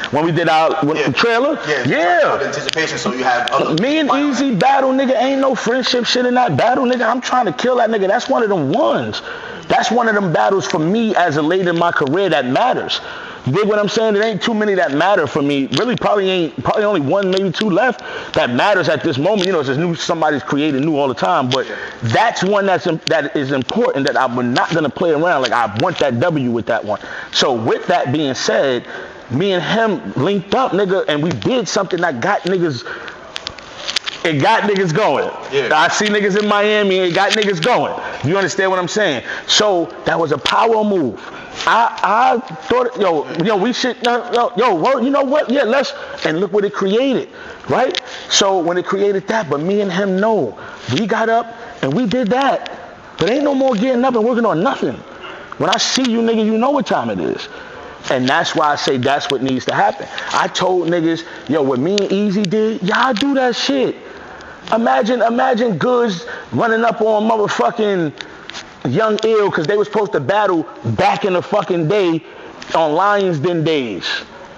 S2: when we did our trailer? Yeah.
S1: Anticipation, so you have
S2: me and Easy battle, nigga, ain't no friendship shit in that battle, nigga. I'm trying to kill that nigga. That's one of them ones. That's one of them battles for me as a late in my career that matters. You dig what I'm saying? There ain't too many that matter for me. Really, probably only one, maybe two left that matters at this moment. You know, it's just new, somebody's creating new all the time. But that's one that is important that I'm not gonna play around. Like I want that W with that one. So with that being said, me and him linked up, nigga, and we did something that got niggas. It got niggas going. Yeah. I see niggas in Miami, it got niggas going. You understand what I'm saying? So that was a power move. I thought, we should, you know what? Yeah, and look what it created, right? So when it created that, but me and him know, we got up and we did that. But ain't no more getting up and working on nothing. When I see you, nigga, you know what time it is. And that's why I say that's what needs to happen. I told niggas, what me and Easy did, y'all do that shit. Imagine Goods running up on motherfucking Young Ill because they were supposed to battle back in the fucking day on Lions Den days.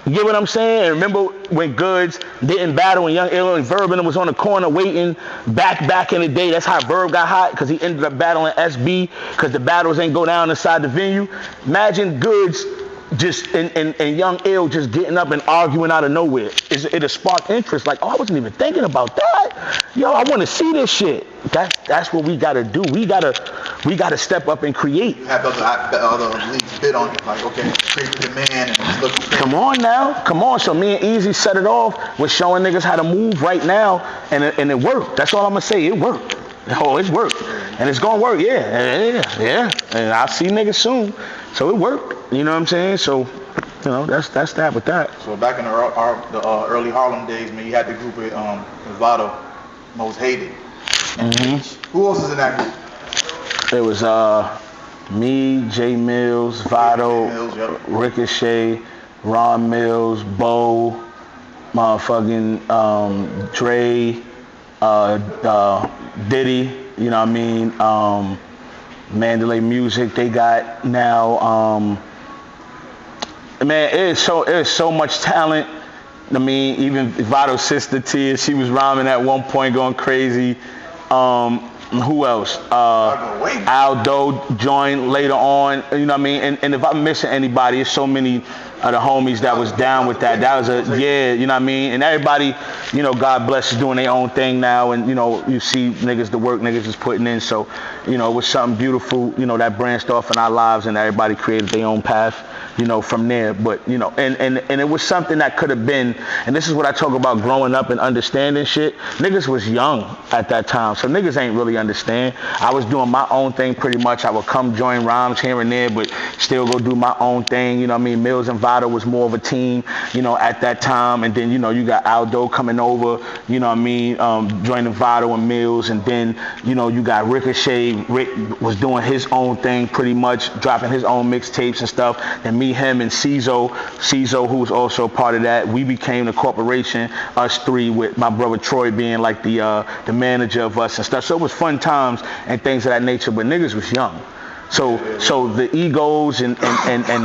S2: You get what I'm saying? And remember when Goods didn't battle and Young Ill and Verb and them was on the corner waiting back in the day. That's how Verb got hot because he ended up battling SB because the battles ain't go down inside the venue. Imagine Goods just and Young Ill just getting up and arguing out of nowhere. It'll spark interest. Like, I wasn't even thinking about that. I want to see this shit. That's what we gotta do. We gotta step up and create.
S1: You have the other leagues bid on it. Like, okay, create the demand and it's looking crazy.
S2: Come on now. Come on. So me and Easy set it off with showing niggas how to move right now, and it worked. That's all I'm gonna say. It worked. Oh, it's worked. And it's gonna work. Yeah. And I'll see niggas soon. So it worked. You know what I'm saying? So, that's that with that.
S1: So back in the early Harlem days, man, you had the group with Vado, Most Hated.
S2: Mm-hmm.
S1: Who else is in that group?
S2: It was me, Jay Mills, Vado,
S1: yep.
S2: Ricochet, Ron Mills, Bo, motherfucking Dre, Diddy, you know what I mean? Mandalay Music, they got now, man, it's so much talent. I mean, even Vado's sister Tia, she was rhyming at one point, going crazy. Who else? Aldo joined later on. You know what I mean? And if I'm missing anybody, it's so many of the homies that was down with that. That was you know what I mean? And everybody, God bless, is doing their own thing now. And, you see niggas, the work niggas is putting in. So, it was something beautiful, that branched off in our lives and everybody created their own path, from there. But, and it was something that could have been, and this is what I talk about growing up and understanding shit. Niggas was young at that time. So niggas ain't really understand. I was doing my own thing pretty much. I would come join rhymes here and there, but still go do my own thing. You know what I mean? Mills and Vado was more of a team, at that time. And then, you got Aldo coming over, you know what I mean? Joining Vado and Mills. And then, you got Ricochet. Rick was doing his own thing pretty much, dropping his own mixtapes and stuff. And me, him, and Cizo, who was also part of that. We became the corporation, us three, with my brother Troy being like the manager of us and stuff. So it was fun times and things of that nature, but niggas was young. So the egos and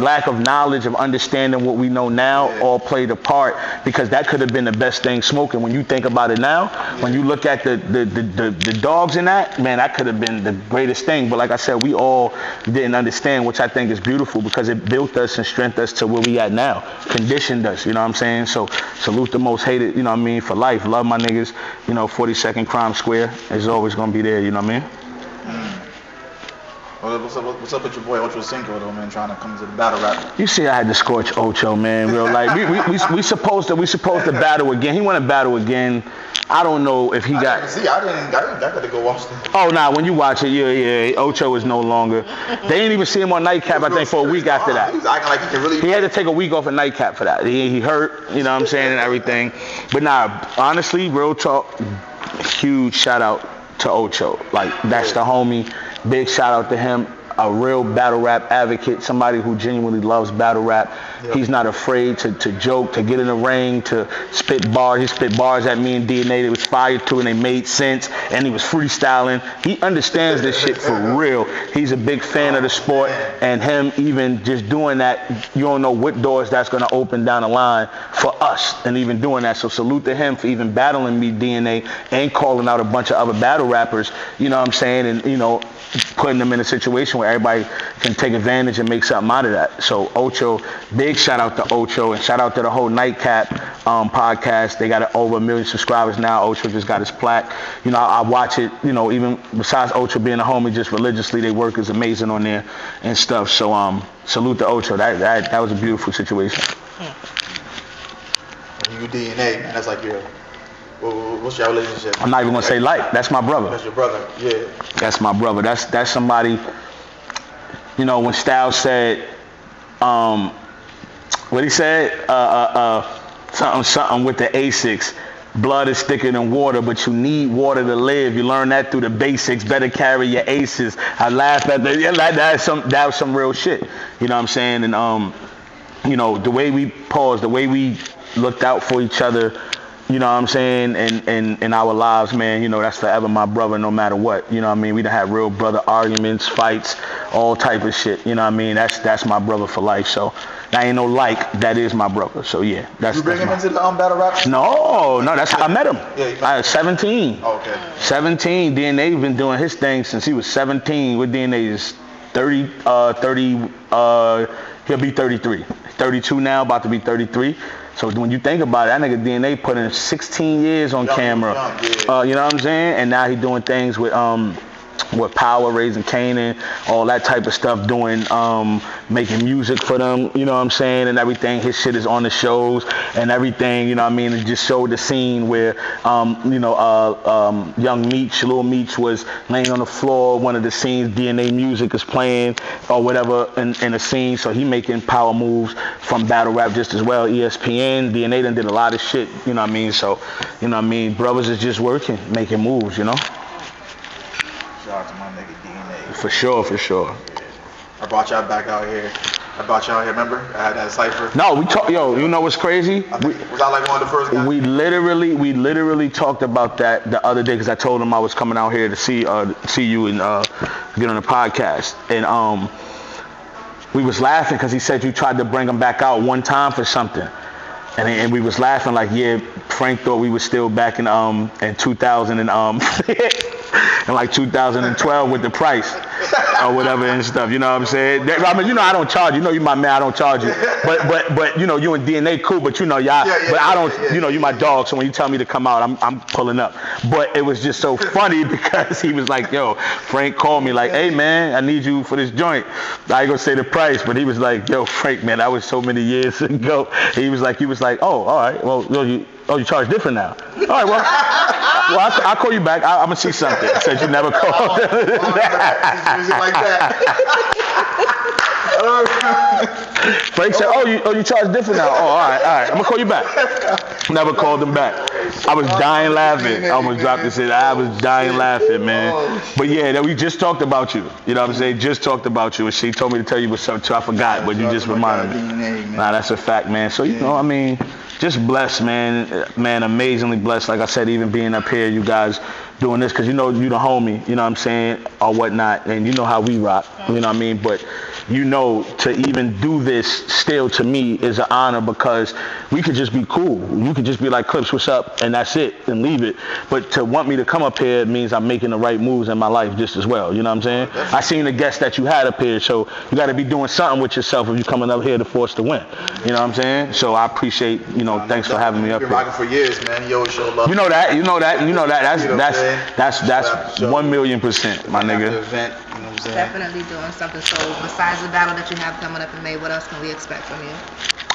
S2: lack of knowledge of understanding what we know now all played a part, because that could have been the best thing smoking. When you think about it now, when you look at the dogs in that, man, that could have been the greatest thing. But like I said, we all didn't understand, which I think is beautiful, because it built us and strengthened us to where we at now, conditioned us, you know what I'm saying? So salute the Most Hated, you know what I mean, for life. Love my niggas, 42nd Crime Square is always gonna be there, you know what I mean?
S1: What's up with your boy Ocho Cinco though, man? Trying to come to the battle rap.
S2: You see, I had to scorch Ocho, man. Real life. We supposed to battle again. He want to battle again. I don't know if he got.
S1: I got to go watch that.
S2: Oh nah, when you watch it, yeah. Ocho is no longer. They didn't even see him on Nightcap. I think for a week after that.
S1: He was acting like he could really.
S2: He had to take a week off of Nightcap for that. He hurt, you know what I'm saying, and everything. But nah, honestly, real talk, huge shout out to Ocho. Like, that's the homie. Big shout out to him. A real battle rap advocate, somebody who genuinely loves battle rap.
S1: Yep.
S2: He's not afraid to joke, to get in the ring, to spit bars. He spit bars at me and DNA. They was fired to and they made sense. And he was freestyling. He understands this shit for real. He's a big fan of the sport. And him even just doing that, you don't know what doors that's going to open down the line for us. And even doing that. So salute to him for even battling me, DNA, and calling out a bunch of other battle rappers. You know what I'm saying? And, you know, putting them in a situation where everybody can take advantage and make something out of that. So Ocho, big shout out to Ocho, and shout out to the whole Nightcap podcast. They got over 1 million subscribers now. Ocho just got his plaque. You know, I watch it, you know, even besides Ocho being a homie, just religiously, their work is amazing on there and stuff. So salute to Ocho. That was a beautiful situation.
S1: You DNA, man, that's like your, what's your relationship?
S2: I'm not even gonna say like. That's my brother.
S1: That's your brother, yeah.
S2: That's my brother. That's somebody. You know, when Styles said, what he said, something with the Asics. Blood is thicker than water, but you need water to live. You learn that through the basics. Better carry your aces. I laughed at that. Yeah, that was some real shit. You know what I'm saying? And you know, the way we paused, the way we looked out for each other, you know what I'm saying, in our lives, man, you know, that's forever my brother no matter what. You know what I mean? We done had real brother arguments, fights, all type of shit. You know what I mean? That's my brother for life. So that ain't no like, that is my brother. So yeah, that's
S1: You bring
S2: that's
S1: him into the battle rap?
S2: No, that's how I met him.
S1: Yeah,
S2: I was 17.
S1: Oh, okay.
S2: 17. DNA been doing his thing since he was 17. With DNA is 30, he'll be 33. 32 now, about to be 33. So when you think about it, that nigga DNA put in 16 years on camera.
S1: Yeah.
S2: You know what I'm saying? And now he doing things with Power, Raising Canaan, all that type of stuff, doing making music for them, you know what I'm saying, and everything. His shit is on the shows and everything, you know what I mean. It just showed the scene where young Meech, Lil Meech was laying on the floor. One of the scenes, DNA music is playing or whatever in a scene. So he making power moves from battle rap just as well. ESPN, DNA done did a lot of shit, you know what I mean. So, you know what I mean, brothers is just working, making moves, you know.
S1: Shout out to my nigga DNA.
S2: For sure.
S1: I brought y'all back out here. Remember? I had that cipher.
S2: No, we talked. Yo, you know what's crazy?
S1: Was I like one of the first guys?
S2: We literally talked about that the other day because I told him I was coming out here to see you and get on the podcast, and we was laughing because he said you tried to bring him back out one time for something, and we was laughing like, yeah, Frank thought we was still back in 2000 and in like 2012 with the price or whatever and stuff, you know what I'm saying? I mean, you know, I don't charge you. You know, you my man, I don't charge you. But you know, you and DNA cool, but you know, y'all. But I don't. You know, you my dog. So when you tell me to come out, I'm pulling up. But it was just so funny because he was like, yo, Frank called me like, hey man, I need you for this joint. I ain't gonna say the price, but he was like, yo, Frank, man, that was so many years ago. He was like, oh, all right, well, you charge different now. All right, well, I'll call you back. I'm gonna see something. Said you never called.
S1: Like that.
S2: Frank said, you charge different now. Oh, all right. I'm gonna call you back. Never called him back. I was dying laughing. I almost dropped this in. I was dying laughing, man. But yeah, we just talked about you. You know what I'm saying? Just talked about you. And she told me to tell you what's up too. I forgot, but you just reminded me. Nah, that's a fact, man. So, you know, I mean, just blessed, man. Man, amazingly blessed. Like I said, even being up here, you guys doing this, because you know you the homie, you know what I'm saying, or whatnot, and you know how we rock, you know what I mean, but you know, to even do this still to me is an honor, because we could just be cool. You could just be like, Clips, what's up, and that's it, and leave it. But to want me to come up here means I'm making the right moves in my life just as well, you know what I'm saying? I seen the guests that you had up here, so you got to be doing something with yourself if you're coming up here to force to win, you know what I'm saying? So I appreciate, you know, thanks for having me up here.
S1: You've been rocking for years, man. You always show love.
S2: You know that. That's 1,000,000%, my nigga.
S3: Definitely doing something. So besides the battle that you have coming up in May, what else can we expect from you?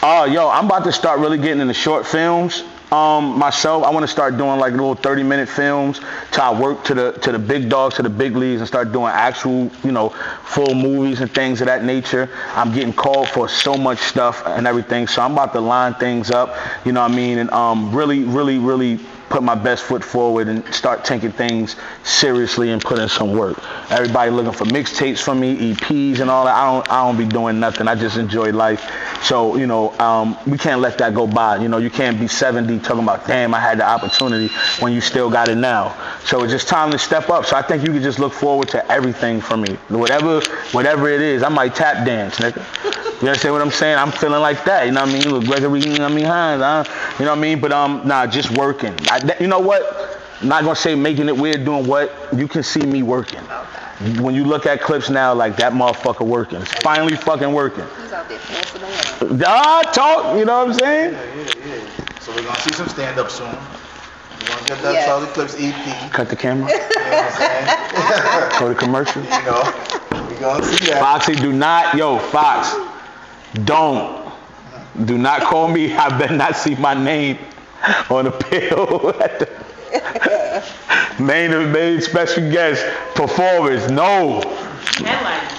S2: I'm about to start really getting into short films. Myself, I want to start doing like little 30-minute films till I work to the big dogs, to the big leagues, and start doing actual, you know, full movies and things of that nature. I'm getting called for so much stuff and everything, so I'm about to line things up, you know what I mean, and really put my best foot forward and start taking things seriously and put in some work. Everybody looking for mixtapes from me, EPs and all that. I don't be doing nothing. I just enjoy life. So, you know, we can't let that go by. You know, you can't be 70 talking about, damn, I had the opportunity when you still got it now. So it's just time to step up. So I think you can just look forward to everything from me. Whatever it is, I might tap dance, nigga. You understand what I'm saying? I'm feeling like that, you know what I mean? Look, Gregory, you know what I mean? Hines, you know what I mean? But nah, just working. You know what? I'm not gonna say making it weird, doing what? You can see me working. When you look at clips now, like that motherfucker working. It's finally fucking working.
S3: He's out there forcing the winner.
S2: Talk, you know what I'm saying?
S1: Yeah. So we're gonna see some stand-up soon. We're gonna get that Charlie Clips EP.
S2: Cut the camera.
S1: You know what I'm saying?
S2: Go to commercial.
S1: You know, we're gonna see that.
S2: Foxy, Fox, do not call me. I better not see my name on the bill. main special guest performance. No,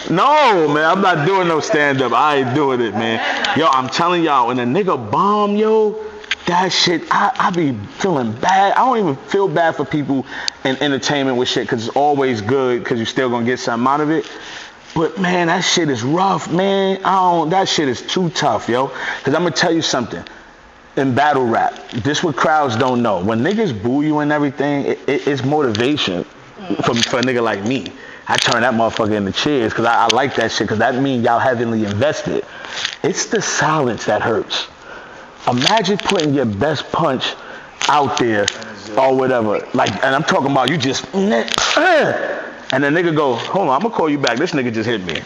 S2: man, I'm not doing no stand-up. I ain't doing it, man. Yo, I'm telling y'all, when a nigga bomb, yo, that shit, I be feeling bad. I don't even feel bad for people in entertainment with shit, because it's always good, because you're still gonna get something out of it. But man, that shit is rough, man. That shit is too tough, yo. Because I'm gonna tell you something. In battle rap, this what crowds don't know. When niggas boo you and everything, it's motivation for a nigga like me. I turn that motherfucker into cheers, because I like that shit, because that means y'all heavily invested. It's the silence that hurts. Imagine putting your best punch out there or whatever. Like, and I'm talking about you just, and the nigga go, hold on, I'm gonna call you back. This nigga just hit me.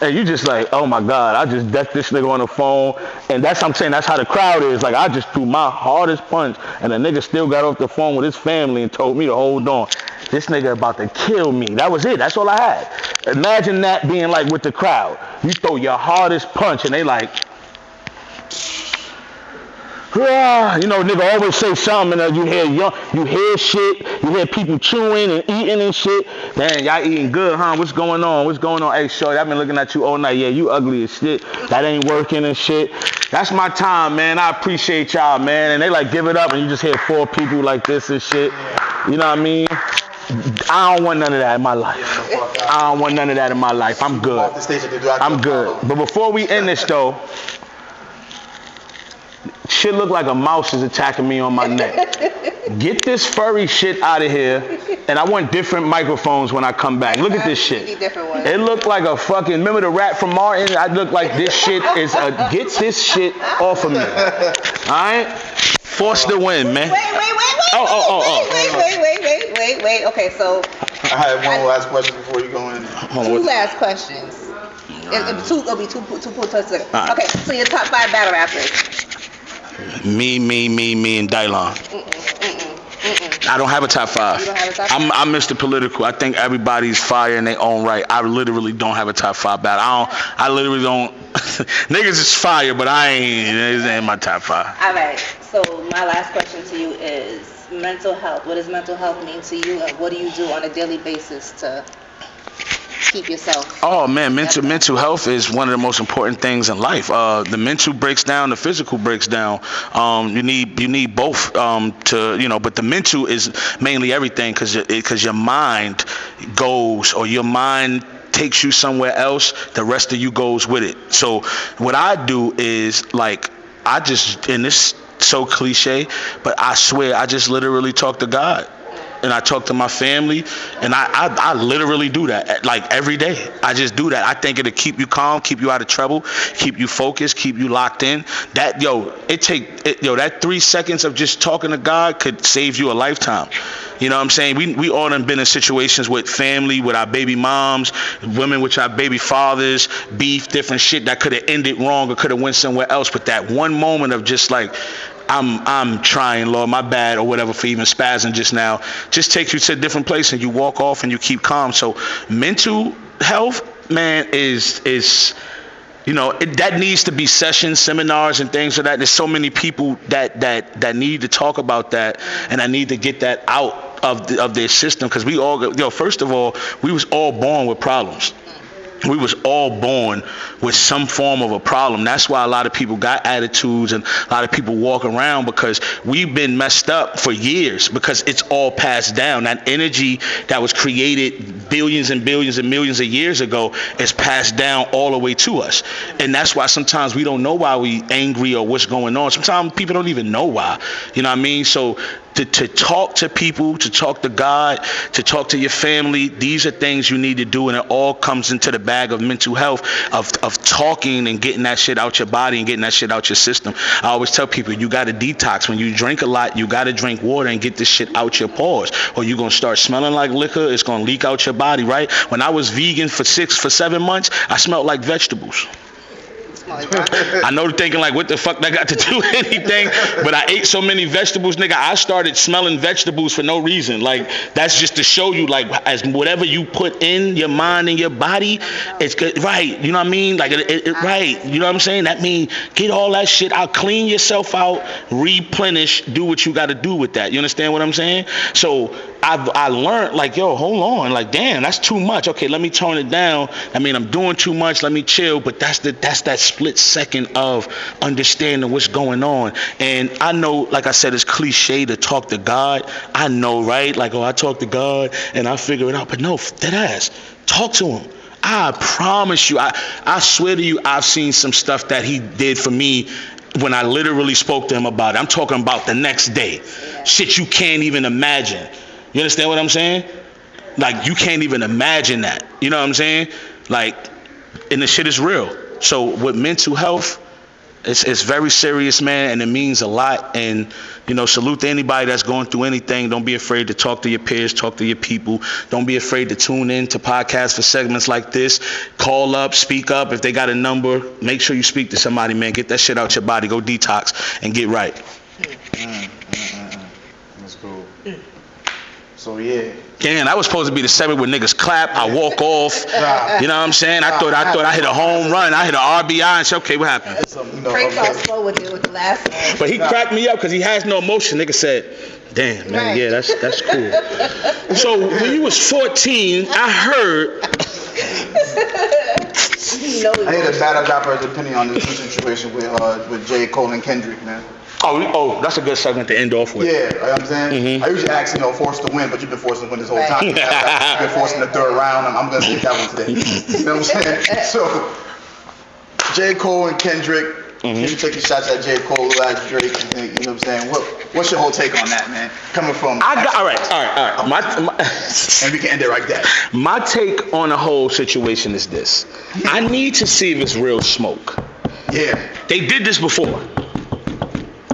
S2: And you just like, oh my God, I just decked this nigga on the phone. And that's what I'm saying, that's how the crowd is. Like, I just threw my hardest punch, and the nigga still got off the phone with his family and told me to hold on. This nigga about to kill me. That was it, that's all I had. Imagine that being like with the crowd. You throw your hardest punch and they like, you know, nigga always say something, and you hear shit, you hear people chewing and eating and shit. Man, y'all eating good, huh? What's going on? Hey, shorty, I've been looking at you all night. Yeah, you ugly as shit. That ain't working and shit. That's my time, man. I appreciate y'all, man. And they like give it up, and you just hear 4 people like this and shit. You know what I mean? I don't want none of that in my life. I'm good. I'm good. But before we end this, though, shit look like a mouse is attacking me on my neck. Get this furry shit out of here, and I want different microphones when I come back. Look at this shit. It looked like a fucking, remember the rap from Martin? I look like this shit is get this shit off of me. Alright? Force the win, man.
S3: Wait. Okay, so
S1: I had one last question before you go in.
S3: 2 last questions. It'll be two together. Okay, so your top 5 battle rappers.
S2: Me, and Dylon. I don't have a top 5.
S3: You don't have a top 5?
S2: I'm Mr. Political. I think everybody's fire in their own right. I literally don't have a top 5 battle. I literally don't. Niggas is fire, but it ain't my top 5.
S3: All right. So my last question to you is mental health. What does mental health mean to you, and what do you do on a daily basis to keep yourself?
S2: Oh man, mental health is one of the most important things in life. The mental breaks down, the physical breaks down. You need both but the mental is mainly everything, because your mind goes, or your mind takes you somewhere else, the rest of you goes with it. So what I do is, like, and this so cliche, but I swear I just literally talk to God. And I talk to my family, and I literally do that, like, every day. I just do that. I think it'll keep you calm, keep you out of trouble, keep you focused, keep you locked in. That, that 3 seconds of just talking to God could save you a lifetime. You know what I'm saying? We all done been in situations with family, with our baby moms, women with our baby fathers, beef, different shit that could have ended wrong or could have went somewhere else. But that one moment of just like, I'm trying, Lord, my bad, or whatever, for even spazzing just now, just takes you to a different place, and you walk off and you keep calm. So mental health, man, is that needs to be sessions, seminars, and things like that. There's so many people that need to talk about that, and I need to get that out of their system, because we all, first of all, we was all born with problems. We was all born with some form of a problem. That's why a lot of people got attitudes and a lot of people walk around, because we've been messed up for years, because it's all passed down. That energy that was created billions and billions and millions of years ago is passed down all the way to us. And that's why sometimes we don't know why we angry or what's going on. Sometimes people don't even know why. You know what I mean? So to talk to people, to talk to God, to talk to your family, these are things you need to do, and it all comes into the bag of mental health, of talking and getting that shit out your body and getting that shit out your system. I always tell people, you got to detox. When you drink a lot, you got to drink water and get this shit out your pores, or you're going to start smelling like liquor. It's going to leak out your body, right? When I was vegan for 7 months, I smelled like vegetables. I know they're thinking like, what the fuck that got to do with anything? But I ate so many vegetables, nigga, I started smelling vegetables for no reason. Like, that's just to show you, like, as whatever you put in your mind and your body, it's good, right? You know what I mean? Like, right? You know what I'm saying? That means get all that shit out, clean yourself out, replenish, do what you got to do with that. You understand what I'm saying? So I learned, like, yo, hold on, like, damn, that's too much. Okay, let me tone it down. I mean, I'm doing too much. Let me chill. But that's that split second of understanding what's going on. And I know, like I said, it's cliche to talk to God. I know, right? Like, oh, I talk to God and I figure it out. But no, that ass, talk to him. I promise you, I swear to you, I've seen some stuff that he did for me when I literally spoke to him about it. I'm talking about the next day. Shit you can't even imagine. You understand what I'm saying? Like, you can't even imagine that. You know what I'm saying? Like, and the shit is real. So with mental health, it's very serious, man, and it means a lot. And, you know, salute to anybody that's going through anything. Don't be afraid to talk to your peers, talk to your people. Don't be afraid to tune in to podcasts for segments like this. Call up, speak up. If they got a number, make sure you speak to somebody, man. Get that shit out your body. Go detox and get right.
S1: That's cool. So yeah.
S2: Damn, I was supposed to be the segment where niggas clap, I walk off. You know what I'm saying? I thought I hit a home run, I hit an RBI, and said, okay, what happened?
S3: Frank got slow with it with the last one.
S2: But he cracked me up because he has no emotion. Nigga said, damn, man, yeah, that's cool. So when you was 14, I heard.
S1: I had a battle rapper's opinion on this situation with J. Cole and Kendrick, man.
S2: Oh, that's a good segment to end off with.
S1: Yeah, you know what I'm saying? I usually ask, forced to win, but you've been forced to win this whole time. You've been forced in the third round. I'm going to take that one today. You know what I'm saying? So, J. Cole and Kendrick, you taking shots at J. Cole, at Drake, you know what I'm saying? What's your whole take on that, man? Coming from... All right. And we can end it right there.
S2: My take on the whole situation is this. I need to see if it's real smoke.
S1: Yeah.
S2: They did this before.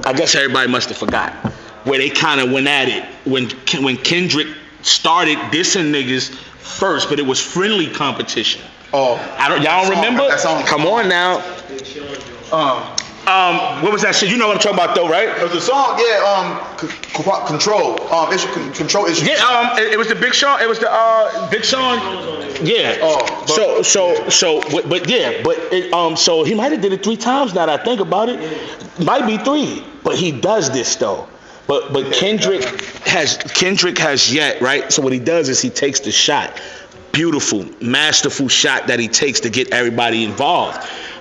S2: I guess everybody must have forgot where they kind of went at it when Kendrick started dissing niggas first, but it was friendly competition. Oh, y'all don't remember? Come on now. What was that shit? You know what I'm talking about though, right?
S1: It was a song, Control. Control issue.
S2: Yeah, it was the Big Sean. It was the Big Sean. Yeah. So he might have did it 3 times now that I think about it. Might be 3, but he does this though. But Kendrick has yet, right? So what he does is he takes the shot. Beautiful, masterful shot that he takes to get everybody involved.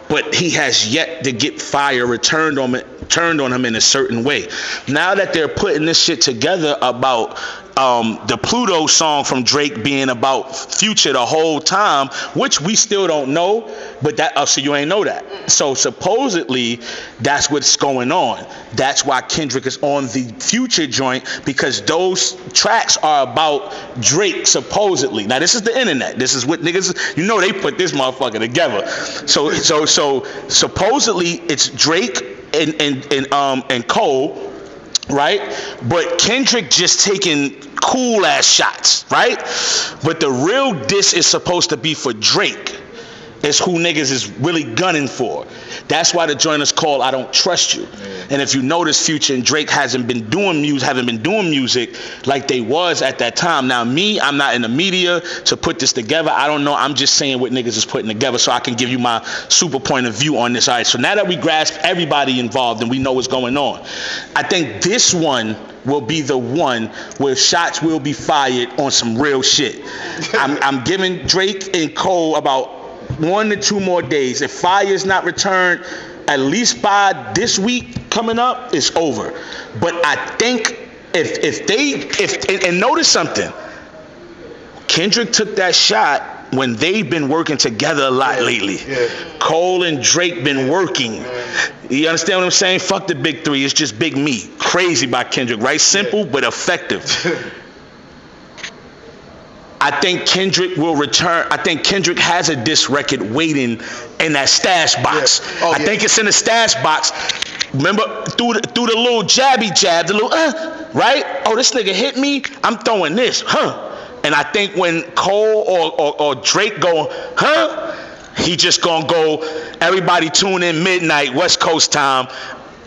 S2: But he has yet to get fire returned on him in a certain way. Now that they're putting this shit together about the Pluto song from Drake being about Future the whole time, which we still don't know, but so you ain't know that. So supposedly that's what's going on. That's why Kendrick is on the Future joint, because those tracks are about Drake supposedly. Now this is the internet. This is what niggas, they put this motherfucker together. So supposedly it's Drake and Cole, right? But Kendrick just taking cool ass shots, right? But the real diss is supposed to be for Drake. It's who niggas is really gunning for. That's why the joint is called I Don't Trust You. And if you notice, Future and Drake haven't been doing music like they was at that time. Now me, I'm not in the media to put this together. I don't know. I'm just saying what niggas is putting together so I can give you my super point of view on this. All right, so now that we grasp everybody involved and we know what's going on, I think this one will be the one where shots will be fired on some real shit. I'm giving Drake and Cole about 1 to 2 more days. If fire is not returned, at least by this week coming up, it's over. But I think and notice something, Kendrick took that shot when they've been working together a lot lately.
S1: Yeah.
S2: Cole and Drake been working. You understand what I'm saying? Fuck the big three. It's just big me. Crazy by Kendrick, right? Simple but effective. I think Kendrick will return. I think Kendrick has a diss record waiting in that stash box.
S1: Yeah.
S2: I think it's in the stash box. Remember, through the little jabby jab, the little right? Oh, this nigga hit me. I'm throwing this, And I think when Cole or Drake go, he just gonna go, everybody tune in midnight, West Coast time,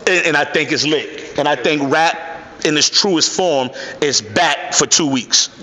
S2: and I think it's lit. And I think rap in its truest form is back for 2 weeks. 2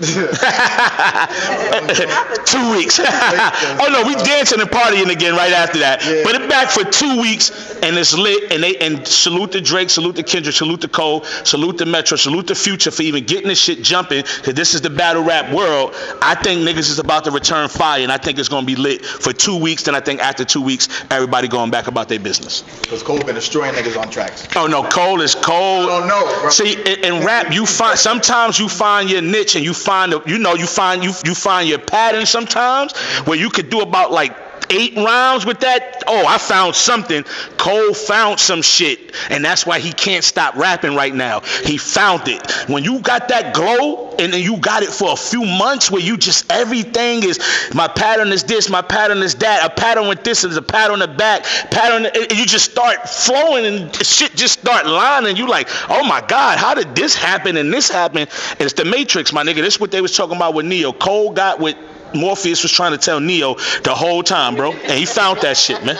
S2: weeks. Oh no, we dancing and partying again right after that. Yeah. But it's back for 2 weeks and it's lit. And salute to Drake, salute to Kendrick, salute to Cole, salute to Metro, salute to Future for even getting this shit jumping. Cause this is the battle rap world. I think niggas is about to return fire, and I think it's gonna be lit for 2 weeks. Then I think after 2 weeks, everybody going back about their business.
S1: Because Cole been destroying niggas on tracks.
S2: Oh no, Cole is Cole.
S1: I don't know, bro.
S2: See, in rap, sometimes you find your niche and you find you find your pattern sometimes where you could do about like 8 rounds with that. Oh, I found something. Cole found some shit, and that's why he can't stop rapping right now. He found it. When you got that glow and then you got it for a few months where you just, everything is, my pattern is this, my pattern is that, a pattern with this is a pat on the back, pattern, and you just start flowing and shit just start lining. You like, oh my God, how did this happen and this happen? And it's the Matrix, my nigga. This is what they was talking about with Neo. Cole got with Morpheus was trying to tell Neo the whole time, bro. And he found that shit, man.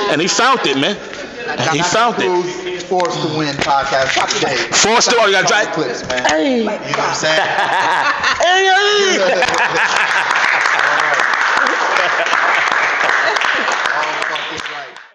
S2: And he found it, man. And he found it.
S1: Forced to Win podcast today.
S2: Forced to, you gotta drive
S1: clips, man. Hey. You know what I'm saying?
S2: Hey,